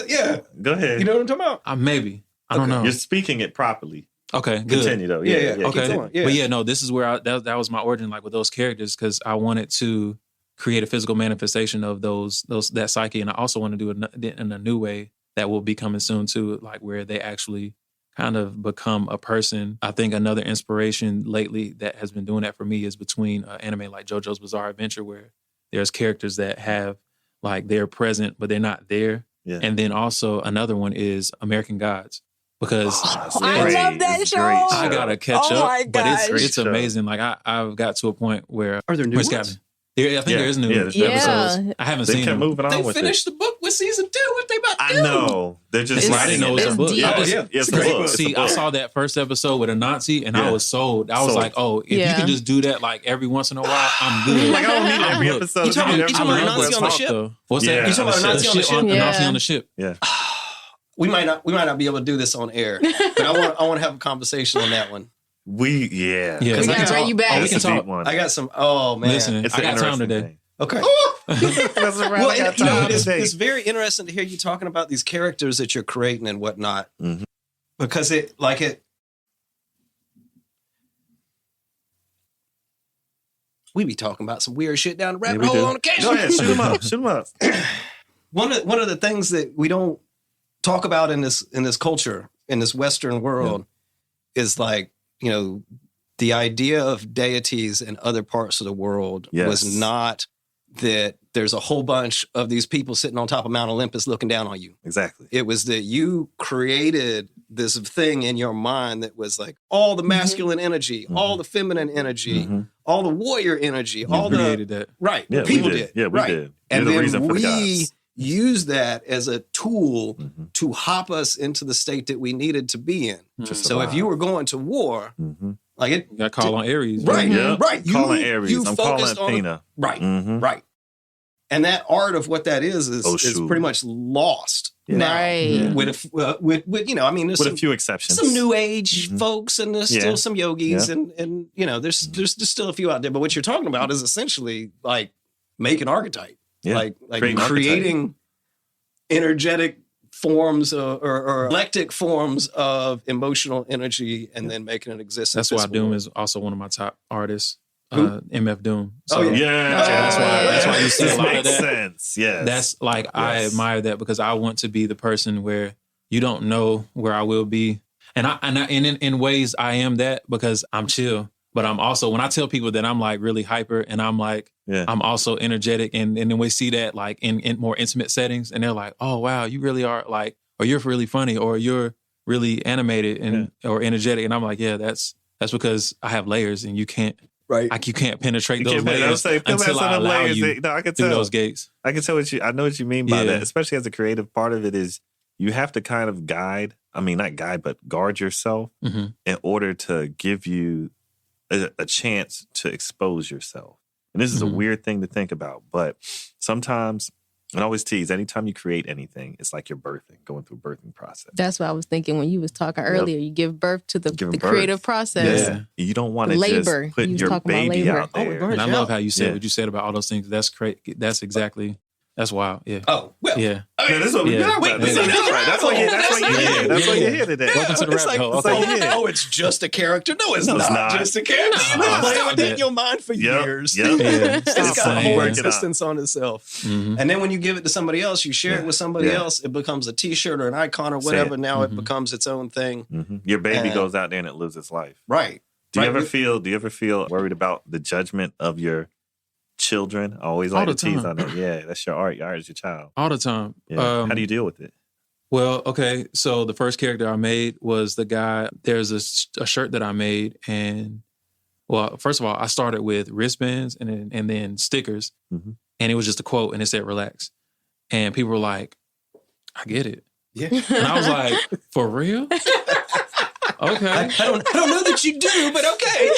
[SPEAKER 6] Yeah.
[SPEAKER 2] Go ahead.
[SPEAKER 6] You know what I'm talking about?
[SPEAKER 5] maybe I don't know.
[SPEAKER 2] You're speaking it properly.
[SPEAKER 5] Okay, good.
[SPEAKER 2] Continue though.
[SPEAKER 6] Yeah,
[SPEAKER 2] Yeah.
[SPEAKER 6] yeah.
[SPEAKER 2] yeah.
[SPEAKER 5] Okay,
[SPEAKER 6] Keep going. Yeah.
[SPEAKER 5] but yeah, no, this is where that was my origin, like with those characters, because I wanted to create a physical manifestation of that psyche, and I also want to do it in a new way that will be coming soon too, like where they actually kind of become a person. I think another inspiration lately that has been doing that for me is between anime like JoJo's Bizarre Adventure, where there's characters that have like they're present but they're not there,
[SPEAKER 2] Yeah.
[SPEAKER 5] and then also another one is American Gods. Because
[SPEAKER 7] I love that
[SPEAKER 2] It's a
[SPEAKER 7] show.
[SPEAKER 2] great
[SPEAKER 5] I gotta catch
[SPEAKER 7] Oh
[SPEAKER 5] up,
[SPEAKER 7] my
[SPEAKER 5] but
[SPEAKER 7] gosh.
[SPEAKER 5] it's
[SPEAKER 2] Show.
[SPEAKER 5] amazing. Like I've got to a point where
[SPEAKER 6] Are there new
[SPEAKER 5] it's
[SPEAKER 6] ones?
[SPEAKER 5] got- I think
[SPEAKER 2] Yeah,
[SPEAKER 5] there is new
[SPEAKER 2] yeah, there's new
[SPEAKER 5] episodes.
[SPEAKER 7] episodes.
[SPEAKER 5] I haven't
[SPEAKER 2] They
[SPEAKER 5] seen
[SPEAKER 2] kept
[SPEAKER 5] them.
[SPEAKER 2] moving on
[SPEAKER 6] They
[SPEAKER 2] with
[SPEAKER 6] finished
[SPEAKER 2] it.
[SPEAKER 6] the book with season 2. What they about to
[SPEAKER 2] I
[SPEAKER 6] do?
[SPEAKER 2] know. They're just
[SPEAKER 5] It's- I
[SPEAKER 2] writing
[SPEAKER 5] didn't know it was a book.
[SPEAKER 7] deep.
[SPEAKER 5] I
[SPEAKER 6] Oh,
[SPEAKER 5] just-
[SPEAKER 6] yeah.
[SPEAKER 2] It's
[SPEAKER 6] It's
[SPEAKER 2] a
[SPEAKER 6] great.
[SPEAKER 2] book. It's a
[SPEAKER 5] See, I
[SPEAKER 2] book.
[SPEAKER 5] saw that first episode with a Nazi, and
[SPEAKER 2] Yeah.
[SPEAKER 5] I was sold. I was
[SPEAKER 2] Sold.
[SPEAKER 5] like, "Oh, if you
[SPEAKER 7] Yeah.
[SPEAKER 5] can just do that like every once in a while, I'm good."
[SPEAKER 2] Like, I don't need
[SPEAKER 5] I'm
[SPEAKER 2] every
[SPEAKER 5] hooked.
[SPEAKER 2] episode.
[SPEAKER 6] You talking-
[SPEAKER 2] I need
[SPEAKER 6] you
[SPEAKER 2] every
[SPEAKER 6] talking about
[SPEAKER 2] episode.
[SPEAKER 6] Nazi on the ship?
[SPEAKER 5] Though. What's
[SPEAKER 2] Yeah,
[SPEAKER 5] that?
[SPEAKER 6] You talking about a Nazi on the ship?
[SPEAKER 5] A
[SPEAKER 7] Yeah.
[SPEAKER 5] Nazi on the ship.
[SPEAKER 2] Yeah.
[SPEAKER 6] We might not be able to do this on air, but I want to have a conversation on that one.
[SPEAKER 2] Yeah.
[SPEAKER 5] Yeah.
[SPEAKER 7] We
[SPEAKER 6] I
[SPEAKER 7] gotta
[SPEAKER 6] can
[SPEAKER 7] bring you
[SPEAKER 6] talk.
[SPEAKER 7] back.
[SPEAKER 5] we
[SPEAKER 2] It's
[SPEAKER 5] can
[SPEAKER 2] a deep
[SPEAKER 5] talk.
[SPEAKER 2] one.
[SPEAKER 6] I got some. Oh man.
[SPEAKER 5] Listen,
[SPEAKER 2] It's
[SPEAKER 5] I
[SPEAKER 2] an
[SPEAKER 5] got time
[SPEAKER 2] interesting
[SPEAKER 5] today.
[SPEAKER 2] thing.
[SPEAKER 6] Okay.
[SPEAKER 2] That's right.
[SPEAKER 6] Well,
[SPEAKER 2] I got
[SPEAKER 6] and, you know,
[SPEAKER 2] time
[SPEAKER 6] it's,
[SPEAKER 2] today.
[SPEAKER 6] it's very interesting to hear you talking about these characters that you're creating and whatnot,
[SPEAKER 2] Mhm.
[SPEAKER 6] because we be talking about some weird shit down the
[SPEAKER 2] Yeah,
[SPEAKER 6] rabbit
[SPEAKER 2] we
[SPEAKER 6] hole
[SPEAKER 2] do.
[SPEAKER 6] on occasion.
[SPEAKER 2] Go ahead. Shoot them up. Shoot them up.
[SPEAKER 6] One of the things that we don't talk about in this culture, in this Western world, is like, you know, the idea of deities in other parts of the world
[SPEAKER 2] Yes.
[SPEAKER 6] was not that there's a whole bunch of these people sitting on top of Mount Olympus looking down on you.
[SPEAKER 2] Exactly.
[SPEAKER 6] It was that you created this thing in your mind that was like all the masculine energy, all the feminine energy,
[SPEAKER 2] Mhm.
[SPEAKER 6] all the warrior energy,
[SPEAKER 5] You
[SPEAKER 6] all the
[SPEAKER 5] created that.
[SPEAKER 6] right.
[SPEAKER 2] Yeah,
[SPEAKER 6] People
[SPEAKER 2] we
[SPEAKER 6] did.
[SPEAKER 2] Yeah, we
[SPEAKER 6] right.
[SPEAKER 2] did.
[SPEAKER 6] And
[SPEAKER 2] You're the
[SPEAKER 6] then
[SPEAKER 2] reason for the
[SPEAKER 6] we
[SPEAKER 2] gods.
[SPEAKER 6] use that as a tool
[SPEAKER 2] Mhm.
[SPEAKER 6] to hop us into the state that we needed to be in.
[SPEAKER 2] Just
[SPEAKER 6] So if
[SPEAKER 2] survive.
[SPEAKER 6] you were going to war,
[SPEAKER 2] Mhm.
[SPEAKER 6] like it,
[SPEAKER 5] You got call on Aries.
[SPEAKER 6] right,
[SPEAKER 2] Yeah.
[SPEAKER 6] right,
[SPEAKER 2] Calling Aries.
[SPEAKER 6] you
[SPEAKER 2] I'm calling
[SPEAKER 6] focused on
[SPEAKER 2] Athena.
[SPEAKER 6] right,
[SPEAKER 2] Mhm.
[SPEAKER 6] right. And that art of what that is
[SPEAKER 2] Oshun.
[SPEAKER 6] pretty much lost now.
[SPEAKER 7] Right.
[SPEAKER 6] With I mean, there's
[SPEAKER 2] With a few exceptions.
[SPEAKER 6] some new age folks, and there's still some yogis,
[SPEAKER 2] Yeah.
[SPEAKER 6] and there's still a few out there. But what you're talking about is essentially like making archetype,
[SPEAKER 2] Yeah.
[SPEAKER 6] like
[SPEAKER 2] Creating
[SPEAKER 6] creating energetic forms or eclectic forms of emotional energy, and then making it exist.
[SPEAKER 5] That's why Doom is also one of my top artists.
[SPEAKER 6] Who?
[SPEAKER 5] MF Doom.
[SPEAKER 2] Oh, yeah.
[SPEAKER 5] That's why you see a
[SPEAKER 2] This
[SPEAKER 5] lot of
[SPEAKER 2] makes
[SPEAKER 5] that.
[SPEAKER 2] sense. Yes.
[SPEAKER 5] That's like, I
[SPEAKER 2] Yes.
[SPEAKER 5] admire that because I want to be the person where you don't know where I will be. And in ways I am that because I'm chill. But I'm also, when I tell people that I'm like really hyper and I'm like, I'm also energetic, and then we see that like in more intimate settings, and they're like, oh wow, you really are like, or you're really funny, or you're really animated and or energetic. And I'm like, yeah, that's because I have layers, and you can't you can't penetrate those layers until I allow you
[SPEAKER 2] I can
[SPEAKER 5] through
[SPEAKER 2] tell.
[SPEAKER 5] those gates.
[SPEAKER 2] I can tell I know what you mean by that, especially as a creative. Part of it is you have to kind of guard yourself in order to give you a chance to expose yourself. And this is a weird thing to think about, but sometimes, and I always tease, anytime you create anything, it's like you're going through a birthing process.
[SPEAKER 7] That's what I was thinking when you was talking earlier. You give birth to the creative process.
[SPEAKER 2] Yeah. You don't want to
[SPEAKER 7] Labor.
[SPEAKER 2] just put
[SPEAKER 7] You was
[SPEAKER 2] your
[SPEAKER 7] talking about
[SPEAKER 2] baby
[SPEAKER 7] labor.
[SPEAKER 2] out there.
[SPEAKER 5] And I love how you said what you said about all those things. That's great. That's exactly. That's wild. Yeah.
[SPEAKER 6] Oh, well.
[SPEAKER 5] Yeah.
[SPEAKER 2] Man, this is what we got.
[SPEAKER 6] Wait,
[SPEAKER 2] That's why you're here today.
[SPEAKER 5] Welcome to the
[SPEAKER 6] It's
[SPEAKER 5] rabbit
[SPEAKER 6] like,
[SPEAKER 5] hole.
[SPEAKER 6] it's just a character. No, it's
[SPEAKER 2] No, it's
[SPEAKER 6] not
[SPEAKER 2] not.
[SPEAKER 6] just a character.
[SPEAKER 5] No,
[SPEAKER 6] It's been
[SPEAKER 5] stop
[SPEAKER 6] in
[SPEAKER 5] that.
[SPEAKER 6] your mind for years.
[SPEAKER 2] Yep.
[SPEAKER 5] Yeah.
[SPEAKER 6] It's
[SPEAKER 5] Stop
[SPEAKER 6] got a
[SPEAKER 5] saying
[SPEAKER 6] whole
[SPEAKER 5] it.
[SPEAKER 6] existence on itself. And then when you give it to somebody else, you share it with somebody else, it becomes a t-shirt or an icon or whatever. Now it becomes its own thing.
[SPEAKER 2] Your baby goes out there and it lives its life.
[SPEAKER 6] Right.
[SPEAKER 2] Do you ever feel worried about the judgment of your children? I always like to tease on that. Yeah, that's your art. Your art is your child.
[SPEAKER 5] All the time.
[SPEAKER 2] Yeah. How do you deal with it?
[SPEAKER 5] Well, okay. So the first character I made was the guy. There's a shirt that I made, and well, first of all, I started with wristbands and then stickers, and it was just a quote, and it said "relax," and people were like, "I get it."
[SPEAKER 6] Yeah.
[SPEAKER 5] And I was like, "For real?" Okay.
[SPEAKER 6] I don't know that you do, but okay.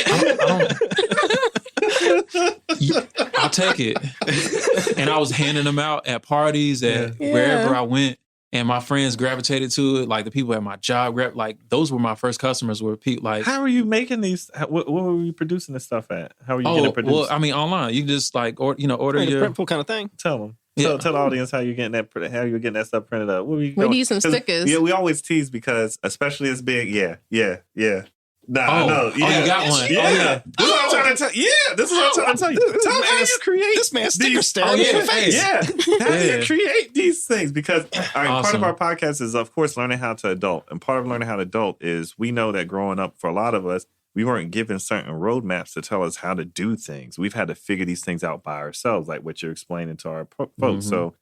[SPEAKER 5] I'll take it. And I was handing them out at parties, at wherever I went. And my friends gravitated to it. Like the people at my job, like those were my first customers. Were people like,
[SPEAKER 2] how are you making these? What were you producing this stuff at? How are you getting it produced?
[SPEAKER 5] Well, I mean, online. You can just like, order your
[SPEAKER 6] printful kind of thing.
[SPEAKER 2] Tell them. Tell the audience how you're getting that stuff printed up.
[SPEAKER 7] We need some stickers.
[SPEAKER 2] Yeah, we always tease because, especially as big. Yeah. Nah, no.
[SPEAKER 5] You got one.
[SPEAKER 2] Yeah. This is what I'm trying to tell you. Yeah, this is what I'm trying to tell you. Tell me how you create
[SPEAKER 6] this man's sticker
[SPEAKER 2] these.
[SPEAKER 6] staring in your face.
[SPEAKER 2] Yeah. How do you create these things? Because part of our podcast is, of course, learning how to adult. And part of learning how to adult is we know that growing up, for a lot of us, we weren't given certain roadmaps to tell us how to do things. We've had to figure these things out by ourselves, like what you're explaining to our folks. So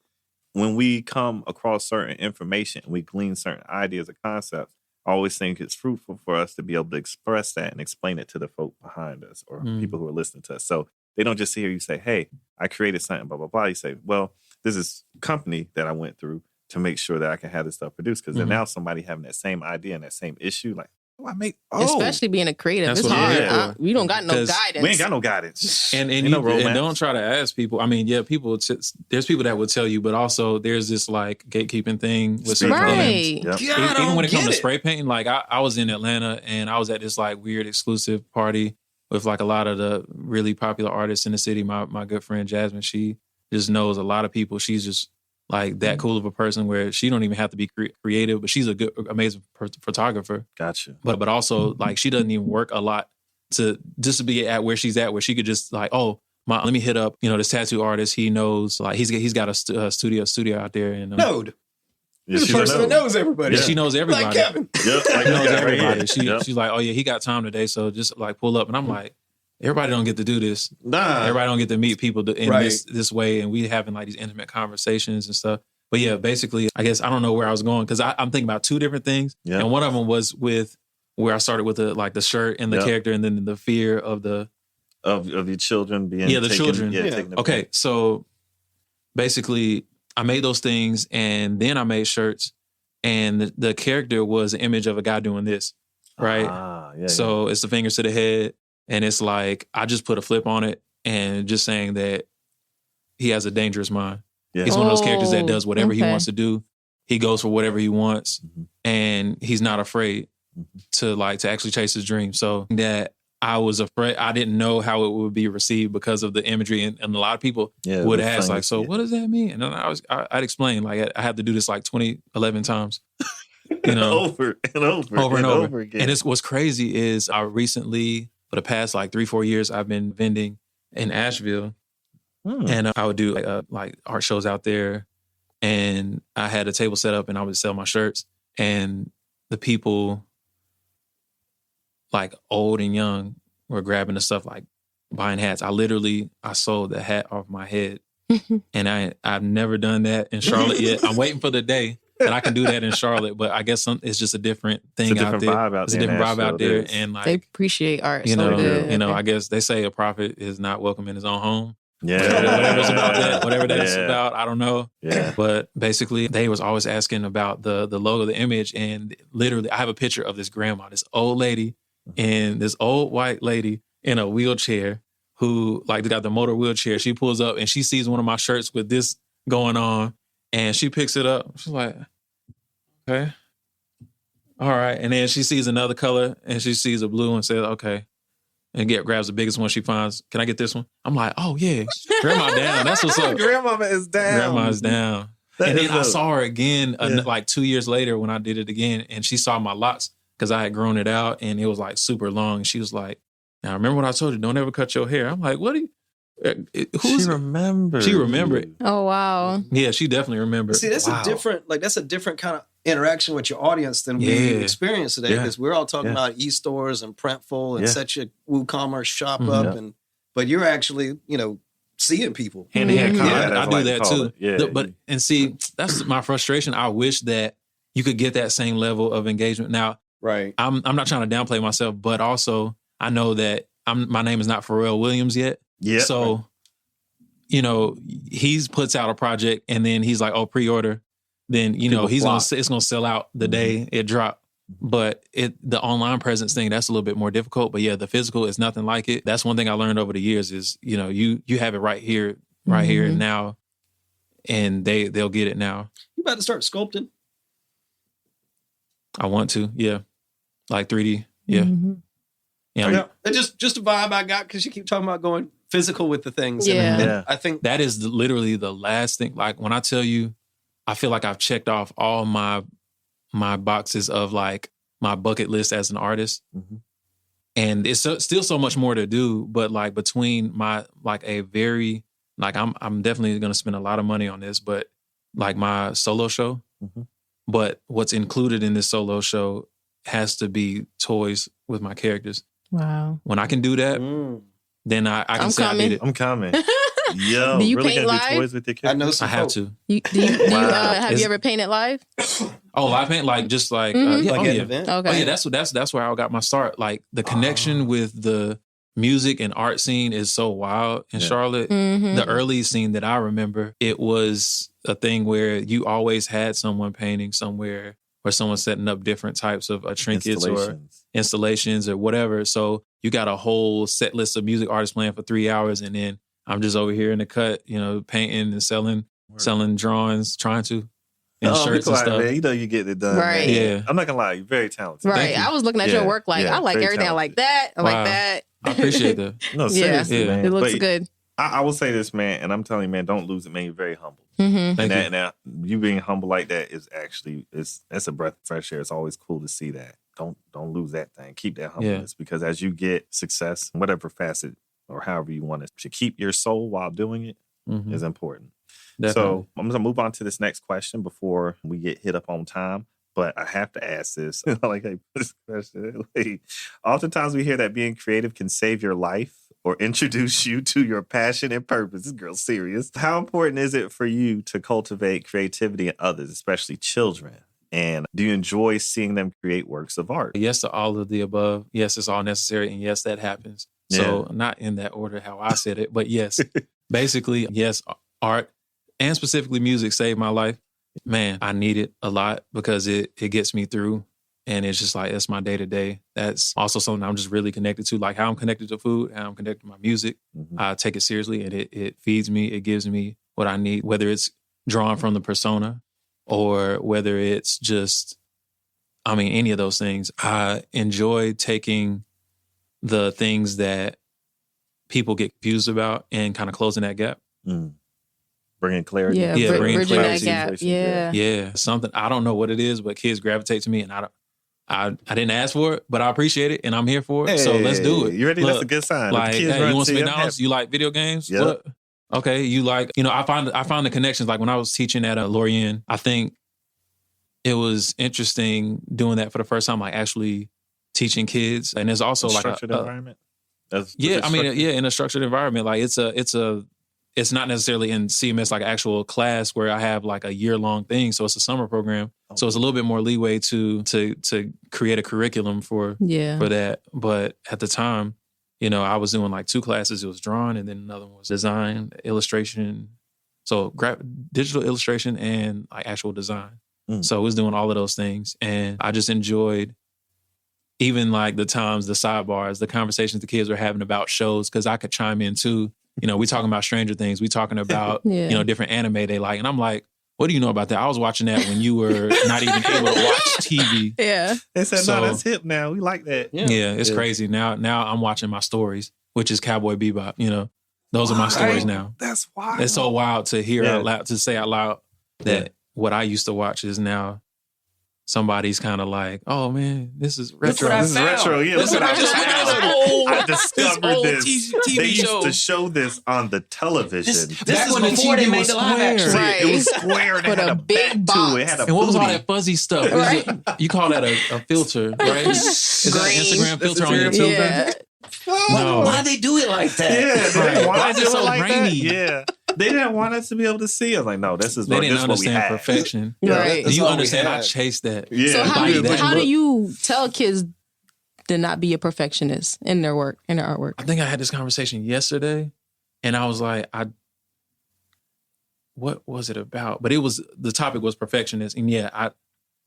[SPEAKER 2] when we come across certain information, we glean certain ideas or concepts, I always think it's fruitful for us to be able to express that and explain it to the folk behind us or people who are listening to us. So they don't just hear you say, hey, I created something, blah, blah, blah. You say, well, this is company that I went through to make sure that I can have this stuff produced. Because then now somebody having that same idea and that same issue, like,
[SPEAKER 7] especially being a creative, it's hard. We don't got no guidance.
[SPEAKER 2] We ain't got no guidance.
[SPEAKER 5] And don't try to ask people. I mean, people. There's people that will tell you, but also there's this like gatekeeping thing with certain things.
[SPEAKER 2] Yep.
[SPEAKER 5] Even when it comes to spray painting, like I was in Atlanta and I was at this like weird exclusive party with like a lot of the really popular artists in the city. My good friend Jasmine, she just knows a lot of people. She's just like that cool of a person where she don't even have to be creative, but she's a good, amazing photographer.
[SPEAKER 2] Gotcha.
[SPEAKER 5] But also like she doesn't even work a lot to be at where she's at, where she could just like, let me hit up, this tattoo artist. He knows, like he's got a studio out there. And
[SPEAKER 6] Node.
[SPEAKER 2] Yeah,
[SPEAKER 6] the person that knows everybody.
[SPEAKER 5] Yeah. She knows everybody.
[SPEAKER 6] Like Kevin.
[SPEAKER 2] Yep,
[SPEAKER 5] she knows everybody. She's like, oh yeah, he got time today, so just like pull up. And I'm like, everybody don't get to do this.
[SPEAKER 2] Nah.
[SPEAKER 5] Everybody don't get to meet people in this way, and we having like these intimate conversations and stuff. But yeah, basically, I guess I don't know where I was going because I'm thinking about two different things, and one of them was with where I started with the shirt and the character, and then the fear of
[SPEAKER 2] your children being
[SPEAKER 5] the children.
[SPEAKER 2] taken
[SPEAKER 5] Okay, so basically, I made those things, and then I made shirts, and the character was an image of a guy doing this, right? So it's the fingers to the head. And it's like, I just put a flip on it and just saying that he has a dangerous mind. Yeah. He's one of those characters that does whatever he wants to do. he goes for whatever he wants, and he's not afraid to actually chase his dream. So that I was afraid, I didn't know how it would be received because of the imagery, and a lot of people would ask like, so what does that mean? And then I'd explain, like I had to do this like 11 times, you know,
[SPEAKER 2] over and over again.
[SPEAKER 5] And what's crazy is I recently, for the past like 3-4 years, I've been vending in Asheville, and I would do like art shows out there, and I had a table set up and I would sell my shirts, and the people, like old and young, were grabbing the stuff, like buying hats. I sold the hat off my head. And I've never done that in Charlotte yet. I'm waiting for the day that I can do that in Charlotte, but I guess it's just a different thing out there. It's a different vibe out there. And like,
[SPEAKER 7] they appreciate art.
[SPEAKER 5] You know,
[SPEAKER 7] good.
[SPEAKER 5] you know, I guess they say a prophet is not welcome in his own home.
[SPEAKER 2] Yeah.
[SPEAKER 5] Whatever it's about that, whatever that's about, I don't know.
[SPEAKER 2] Yeah.
[SPEAKER 5] But basically, they was always asking about the logo, the image, and literally, I have a picture of this grandma, this old lady, and this old white lady in a wheelchair who like got the motor wheelchair. She pulls up and she sees one of my shirts with this going on, and she picks it up. She's like, okay, all right. And then she sees another color and she sees a blue and says, okay. And grabs the biggest one she finds. Can I get this one? I'm like, oh yeah, grandma down. That's what's up.
[SPEAKER 2] Grandma is down.
[SPEAKER 5] Grandma's down. And then I saw her again like 2 years later when I did it again, and she saw my locks because I had grown it out and it was like super long. And she was like, now remember what I told you, don't ever cut your hair. I'm like, what do you,
[SPEAKER 2] she remembered.
[SPEAKER 5] She remembered.
[SPEAKER 7] Oh, wow.
[SPEAKER 5] Yeah, she definitely remembered.
[SPEAKER 6] See, that's a different kind of interaction with your audience than we experience today, because we're all talking about e-stores and Printful and such a WooCommerce shop up, but you're actually, you know, seeing people.
[SPEAKER 5] Hand-to-hand combat, I do that too. Yeah. And see, that's my frustration. I wish that you could get that same level of engagement. Now,
[SPEAKER 6] right.
[SPEAKER 5] I'm not trying to downplay myself, but also I know that my name is not Pharrell Williams yet. Yeah. So, you know, he puts out a project and then he's like, oh, pre-order. Then, you know, it's gonna sell out the day it dropped. But the online presence thing, that's a little bit more difficult. But yeah, the physical is nothing like it. That's one thing I learned over the years is, you know, you have it right here and now, and they'll get it now.
[SPEAKER 6] You about to start sculpting?
[SPEAKER 5] I want to, yeah. Like 3D, yeah.
[SPEAKER 7] Mm-hmm.
[SPEAKER 5] Yeah.
[SPEAKER 6] It's just a vibe I got because you keep talking about going physical with the things.
[SPEAKER 7] Yeah.
[SPEAKER 6] And I think
[SPEAKER 5] that is literally the last thing. Like when I tell you, I feel like I've checked off all my boxes of like my bucket list as an artist. Mm-hmm. And it's still so much more to do, but like between my, like a very, like I'm definitely going to spend a lot of money on this, but like my solo show, but what's included in this solo show has to be toys with my characters.
[SPEAKER 7] Wow.
[SPEAKER 5] When I can do that, then I can say
[SPEAKER 7] coming.
[SPEAKER 5] I need it.
[SPEAKER 2] I'm coming. Yo,
[SPEAKER 7] do you
[SPEAKER 2] really
[SPEAKER 7] paint
[SPEAKER 2] gonna
[SPEAKER 7] live?
[SPEAKER 2] do toys with your kids?
[SPEAKER 6] I know some
[SPEAKER 5] I have
[SPEAKER 6] folk.
[SPEAKER 5] to.
[SPEAKER 7] Have you ever painted live?
[SPEAKER 5] Oh, live paint, like just like
[SPEAKER 6] Like at an event?
[SPEAKER 7] Okay.
[SPEAKER 5] Oh yeah, that's where I got my start. Like the connection with the music and art scene is so wild in Charlotte.
[SPEAKER 7] Mm-hmm.
[SPEAKER 5] The early scene that I remember, it was a thing where you always had someone painting somewhere or someone setting up different types of trinkets or installations or whatever. So you got a whole set list of music artists playing for 3 hours, and then I'm just over here in the cut, you know, painting and selling drawings, trying to. And shirts and stuff.
[SPEAKER 2] Man, you know you get it done.
[SPEAKER 7] Right.
[SPEAKER 2] Man.
[SPEAKER 5] Yeah.
[SPEAKER 2] I'm not gonna lie, you're very talented.
[SPEAKER 7] Right. I was looking at your work like, I like everything. I like that. I like that.
[SPEAKER 5] I appreciate that.
[SPEAKER 2] No, seriously, man.
[SPEAKER 7] It looks
[SPEAKER 2] But
[SPEAKER 7] good.
[SPEAKER 2] I will say this, man, and I'm telling you, man, don't lose it, man. You're very humble.
[SPEAKER 7] Mm-hmm.
[SPEAKER 5] Thank you.
[SPEAKER 2] Now, you being humble like that is actually that's a breath of fresh air. It's always cool to see that. Don't lose that thing. Keep that humbleness because as you get success, whatever facet or however you want it, to keep your soul while doing it is important.
[SPEAKER 5] Definitely.
[SPEAKER 2] So I'm going to move on to this next question before we get hit up on time. But I have to ask this. Like, I put this question. Like, oftentimes we hear that being creative can save your life or introduce you to your passion and purpose. This girl's serious. How important is it for you to cultivate creativity in others, especially children? And do you enjoy seeing them create works of art?
[SPEAKER 5] Yes to all of the above. Yes, it's all necessary. And yes, that happens. So not in that order how I said it, but yes, basically, yes, art and specifically music saved my life. Man, I need it a lot because it gets me through. And it's just like, that's my day to day. That's also something I'm just really connected to, like how I'm connected to food, how I'm connected to my music. I take it seriously and it feeds me. It gives me what I need, whether it's drawn from the persona or whether it's just, any of those things. I enjoy taking the things that people get confused about and kind of closing that gap.
[SPEAKER 2] Bringing clarity.
[SPEAKER 7] Yeah,
[SPEAKER 5] bringing
[SPEAKER 7] bridging
[SPEAKER 5] clarity.
[SPEAKER 7] that gap. Yeah.
[SPEAKER 5] Yeah, something, I don't know what it is, but kids gravitate to me, and I didn't ask for it, but I appreciate it, and I'm here for it. So let's do it.
[SPEAKER 2] You ready?
[SPEAKER 5] Look,
[SPEAKER 2] that's a good sign.
[SPEAKER 5] Like,
[SPEAKER 2] If the kids
[SPEAKER 5] hey,
[SPEAKER 2] run
[SPEAKER 5] you want
[SPEAKER 2] to
[SPEAKER 5] some
[SPEAKER 2] you, I'm
[SPEAKER 5] McDonald's?
[SPEAKER 2] happy.
[SPEAKER 5] You like video games?
[SPEAKER 2] Yep.
[SPEAKER 5] What? Okay, you like, I found the connections. Like when I was teaching at Lorien, I think it was interesting doing that for the first time, like actually teaching kids. And there's also like
[SPEAKER 2] structured environment.
[SPEAKER 5] In a structured environment. Like it's not necessarily in CMS like actual class where I have like a year-long thing. So it's a summer program. So it's a little bit more leeway to create a curriculum for that. But at the time, I was doing like 2 classes. It was drawing, and then another one was design, illustration. So digital illustration and like actual design. So I was doing all of those things. And I just enjoyed even like the times, the sidebars, the conversations the kids were having about shows, because I could chime in too. We talking about Stranger Things. We talking about, different anime they like. And I'm like, what do you know about that? I was watching that when you were not even able to watch TV.
[SPEAKER 7] Yeah.
[SPEAKER 2] They said, no, that's hip now. We like that.
[SPEAKER 5] Yeah, it's crazy. Now I'm watching my stories, which is Cowboy Bebop. Those are my stories now.
[SPEAKER 2] That's wild.
[SPEAKER 5] It's so wild to hear out loud, to say out loud that what I used to watch is now somebody's kind of like, oh man, this is retro.
[SPEAKER 2] This is retro. Yeah,
[SPEAKER 5] This
[SPEAKER 2] look what I
[SPEAKER 5] is
[SPEAKER 2] found. I discovered this.
[SPEAKER 5] TV
[SPEAKER 2] They used
[SPEAKER 5] show.
[SPEAKER 2] to show this on the television.
[SPEAKER 6] This
[SPEAKER 5] Back
[SPEAKER 6] is
[SPEAKER 5] when the
[SPEAKER 6] before
[SPEAKER 5] TV
[SPEAKER 6] they made
[SPEAKER 5] was
[SPEAKER 6] the live action.
[SPEAKER 5] square.
[SPEAKER 7] Right.
[SPEAKER 2] It was square and it
[SPEAKER 7] With
[SPEAKER 2] had
[SPEAKER 7] a
[SPEAKER 2] a
[SPEAKER 7] big
[SPEAKER 2] back
[SPEAKER 7] box.
[SPEAKER 2] to it. It had a
[SPEAKER 5] And what was all
[SPEAKER 2] booty.
[SPEAKER 5] that fuzzy stuff?
[SPEAKER 7] Right.
[SPEAKER 5] You call that a filter, right? Is that an Instagram filter on your
[SPEAKER 2] Instagram
[SPEAKER 5] TV?
[SPEAKER 7] Yeah.
[SPEAKER 5] No.
[SPEAKER 6] Why they do it like that?
[SPEAKER 2] Yeah, they
[SPEAKER 5] Right.
[SPEAKER 2] didn't want
[SPEAKER 5] Why
[SPEAKER 2] us
[SPEAKER 5] is it
[SPEAKER 2] to
[SPEAKER 5] so
[SPEAKER 2] do like that.
[SPEAKER 5] grainy?
[SPEAKER 2] Yeah, they didn't want us to be able to see. I was like, no, this is
[SPEAKER 5] They
[SPEAKER 2] what,
[SPEAKER 5] didn't
[SPEAKER 2] this is what we
[SPEAKER 5] understand
[SPEAKER 2] had.
[SPEAKER 5] perfection.
[SPEAKER 7] Right.
[SPEAKER 5] Do you
[SPEAKER 6] all we
[SPEAKER 5] understand? I
[SPEAKER 6] had.
[SPEAKER 5] chased that.
[SPEAKER 2] Yeah.
[SPEAKER 7] So how
[SPEAKER 5] Like
[SPEAKER 7] do
[SPEAKER 5] that.
[SPEAKER 7] you tell kids to not be a perfectionist in their work, in their artwork?
[SPEAKER 5] I think I had this conversation yesterday, and I was like, what was it about? But the topic was perfectionist, and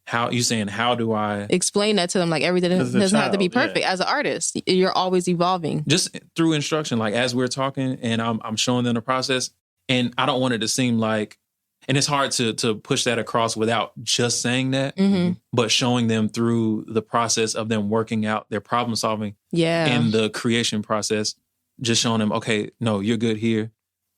[SPEAKER 5] how do I
[SPEAKER 7] Explain that to them. Like everything
[SPEAKER 2] As a
[SPEAKER 7] doesn't have to be
[SPEAKER 2] child,
[SPEAKER 7] perfect. As an artist, you're always evolving.
[SPEAKER 5] just through instruction, like as we're talking, and I'm showing them the process, and I don't want it to seem like, and it's hard to push that across without just saying that, but showing them through the process of them working out their problem solving
[SPEAKER 7] Yeah.
[SPEAKER 5] in the creation process, just showing them, okay, no, you're good here.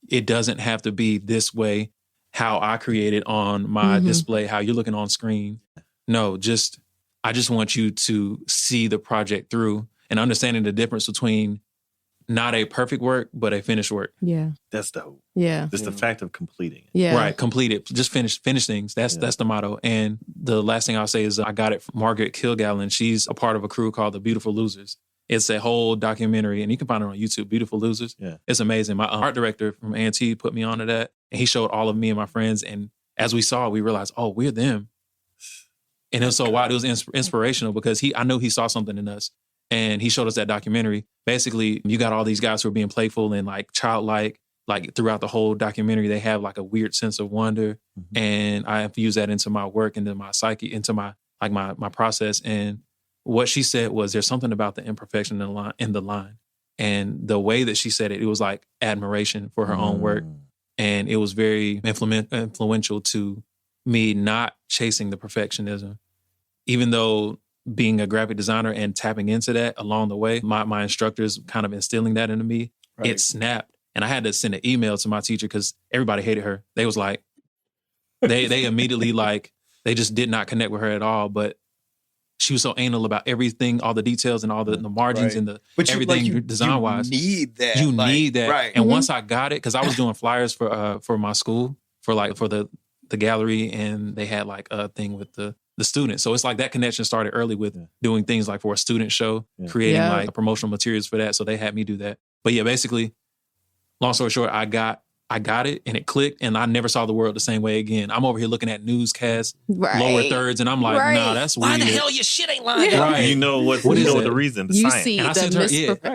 [SPEAKER 5] It doesn't have to be this way, how I created on my display, how you're looking on screen. No, I just want you to see the project through and understanding the difference between not a perfect work, but a finished work.
[SPEAKER 7] Yeah.
[SPEAKER 2] That's dope.
[SPEAKER 7] Yeah.
[SPEAKER 2] Just the fact of completing it.
[SPEAKER 7] Yeah.
[SPEAKER 5] Right, complete it. Just finish things. That's the motto. And the last thing I'll say is I got it from Margaret Kilgallen. She's a part of a crew called the Beautiful Losers. It's a whole documentary, and you can find it on YouTube, Beautiful Losers. Yeah. It's amazing. My art director from A&T put me onto that, and he showed all of me and my friends. And as we saw, we realized, oh, we're them. And it was so wild. It was inspirational because I knew he saw something in us, and he showed us that documentary. Basically, you got all these guys who are being playful and like childlike. Like throughout the whole documentary, they have like a weird sense of wonder, and I infuse that into my work, into my psyche, into my process. And what she said was, there's something about the imperfection in the line, and the way that she said it, it was like admiration for her own work, and it was very influential to me not chasing the perfectionism, even though being a graphic designer and tapping into that along the way, my instructors kind of instilling that into me, it snapped. And I had to send an email to my teacher because everybody hated her. They was like, they immediately like, they just did not connect with her at all. But she was so anal about everything, all the details and all the margins and everything design wise.
[SPEAKER 6] You need that.
[SPEAKER 5] You need that.
[SPEAKER 6] Right.
[SPEAKER 5] And once I got it, because I was doing flyers for my school, for the gallery, and they had like a thing with the students. So it's like that connection started early with doing things like for a student show, creating like promotional materials for that. So they had me do that. But yeah, basically, long story short, I got it and it clicked, and I never saw the world the same way again. I'm over here looking at newscasts, lower thirds, and I'm like, nah, that's weird.
[SPEAKER 6] Why the hell your shit ain't lined up?
[SPEAKER 5] Right.
[SPEAKER 2] You know what the reason, the
[SPEAKER 7] You
[SPEAKER 2] science.
[SPEAKER 7] see
[SPEAKER 5] And I
[SPEAKER 7] the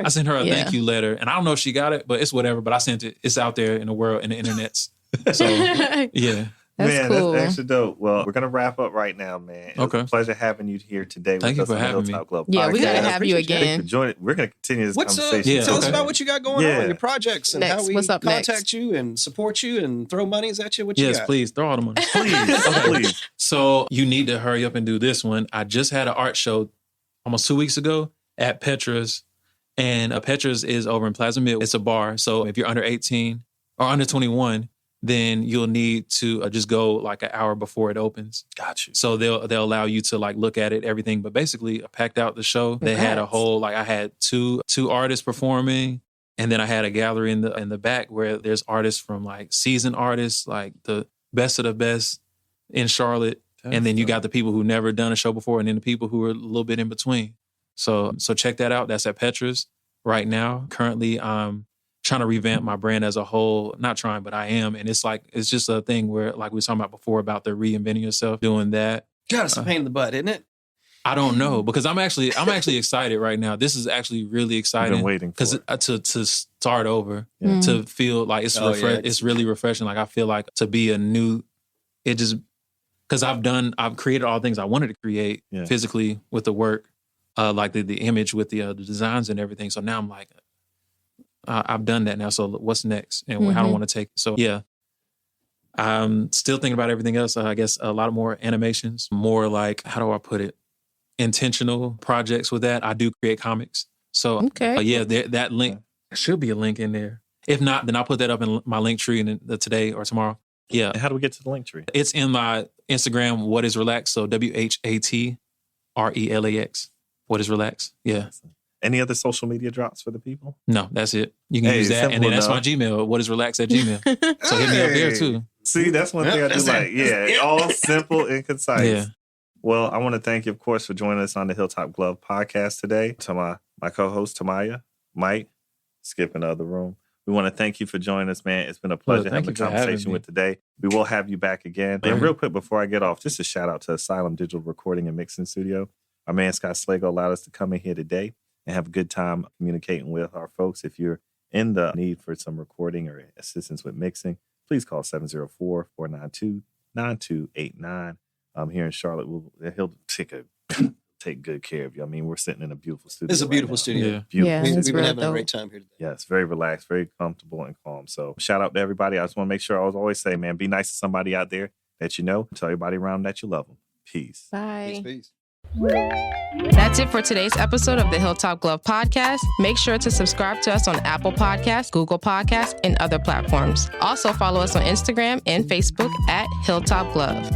[SPEAKER 5] sent her a thank you letter, and I don't know if she got it, but it's whatever. But I sent it. It's out there in the world, in the internets. So yeah.
[SPEAKER 7] That's cool.
[SPEAKER 2] That's extra dope. Well, we're going to wrap up right now, man. It was a pleasure having you here today.
[SPEAKER 5] Thank you for having me.
[SPEAKER 7] Yeah, we got to have you again.
[SPEAKER 2] Thank you for joining. We're going to continue this conversation.
[SPEAKER 6] Tell us about what you got going on, your projects, and how we contact you and support you and throw monies at you. What you got?
[SPEAKER 5] Yes, please. Throw all the money. Please. So you need to hurry up and do this one. I just had an art show almost 2 weeks ago at Petra's. And Petra's is over in Plaza Mill. It's a bar. So if you're under 18 or under 21, then you'll need to just go like an hour before it opens.
[SPEAKER 2] Got you.
[SPEAKER 5] So they'll allow you to like look at it, everything. But basically, I packed out the show. They had a whole, like I had two artists performing. And then I had a gallery in the back where there's artists from like seasoned artists, like the best of the best in Charlotte. And then you got the people who never done a show before, and then the people who are a little bit in between. So check that out. That's at Petra's right now. Currently, I'm trying to revamp my brand as a whole. Not trying, but I am. And it's just a thing where, like we were talking about before, about the reinventing yourself, doing that.
[SPEAKER 6] God, it's a pain in the butt, isn't it?
[SPEAKER 5] I don't know, because I'm actually excited right now. This is actually really exciting.
[SPEAKER 2] I've been waiting for
[SPEAKER 5] it. To start over, to feel like it's it's really refreshing. Like I feel like to be a new, it just, because I've created all the things I wanted to create physically with the work, like the image with the designs and everything. So now I'm like, I've done that now. So what's next? And how do I want to take it? So yeah, I'm still thinking about everything else. I guess a lot of more animations, more like, how do I put it? Intentional projects with that. I do create comics. So that link, there should be a link in there. If not, then I'll put that up in my link tree today or tomorrow. Yeah.
[SPEAKER 2] And how do we get to the link tree?
[SPEAKER 5] It's in my Instagram, What Is Relax? So WHATRELAX. What is Relax? Yeah.
[SPEAKER 2] Any other social media drops for the people?
[SPEAKER 5] No, that's it. You can use that. And then that's my Gmail, whatisrelax@gmail. So hit me up there too.
[SPEAKER 2] See, that's one thing I do like. Yeah, all simple and concise.
[SPEAKER 5] Yeah.
[SPEAKER 2] Well, I want to thank you, of course, for joining us on the Hilltop Glove podcast today. To my co-host, Tamaya, Mike, skip in the other room. We want to thank you for joining us, man. It's been a pleasure having a conversation with today. We will have you back again. And real quick, before I get off, just a shout out to Asylum Digital Recording and Mixing Studio. Our man, Scott Slago, allowed us to come in here today and have a good time communicating with our folks. If you're in the need for some recording or assistance with mixing, please call 704-492-9289. Here in Charlotte, he'll take good care of you. I mean, we're sitting in a beautiful studio.
[SPEAKER 6] It's a beautiful studio.
[SPEAKER 5] Yeah.
[SPEAKER 2] Beautiful.
[SPEAKER 6] We've been having a great time here today.
[SPEAKER 2] Yeah, it's very relaxed, very comfortable and calm. So shout out to everybody. I just want to make sure I always say, man, be nice to somebody out there that you know. Tell everybody around that you love them. Peace.
[SPEAKER 7] Bye.
[SPEAKER 6] Peace.
[SPEAKER 1] That's it for today's episode of the Hilltop Glove Podcast. Make sure to subscribe to us on Apple Podcasts, Google Podcasts, and other platforms. Also follow us on Instagram and Facebook at Hilltop Glove.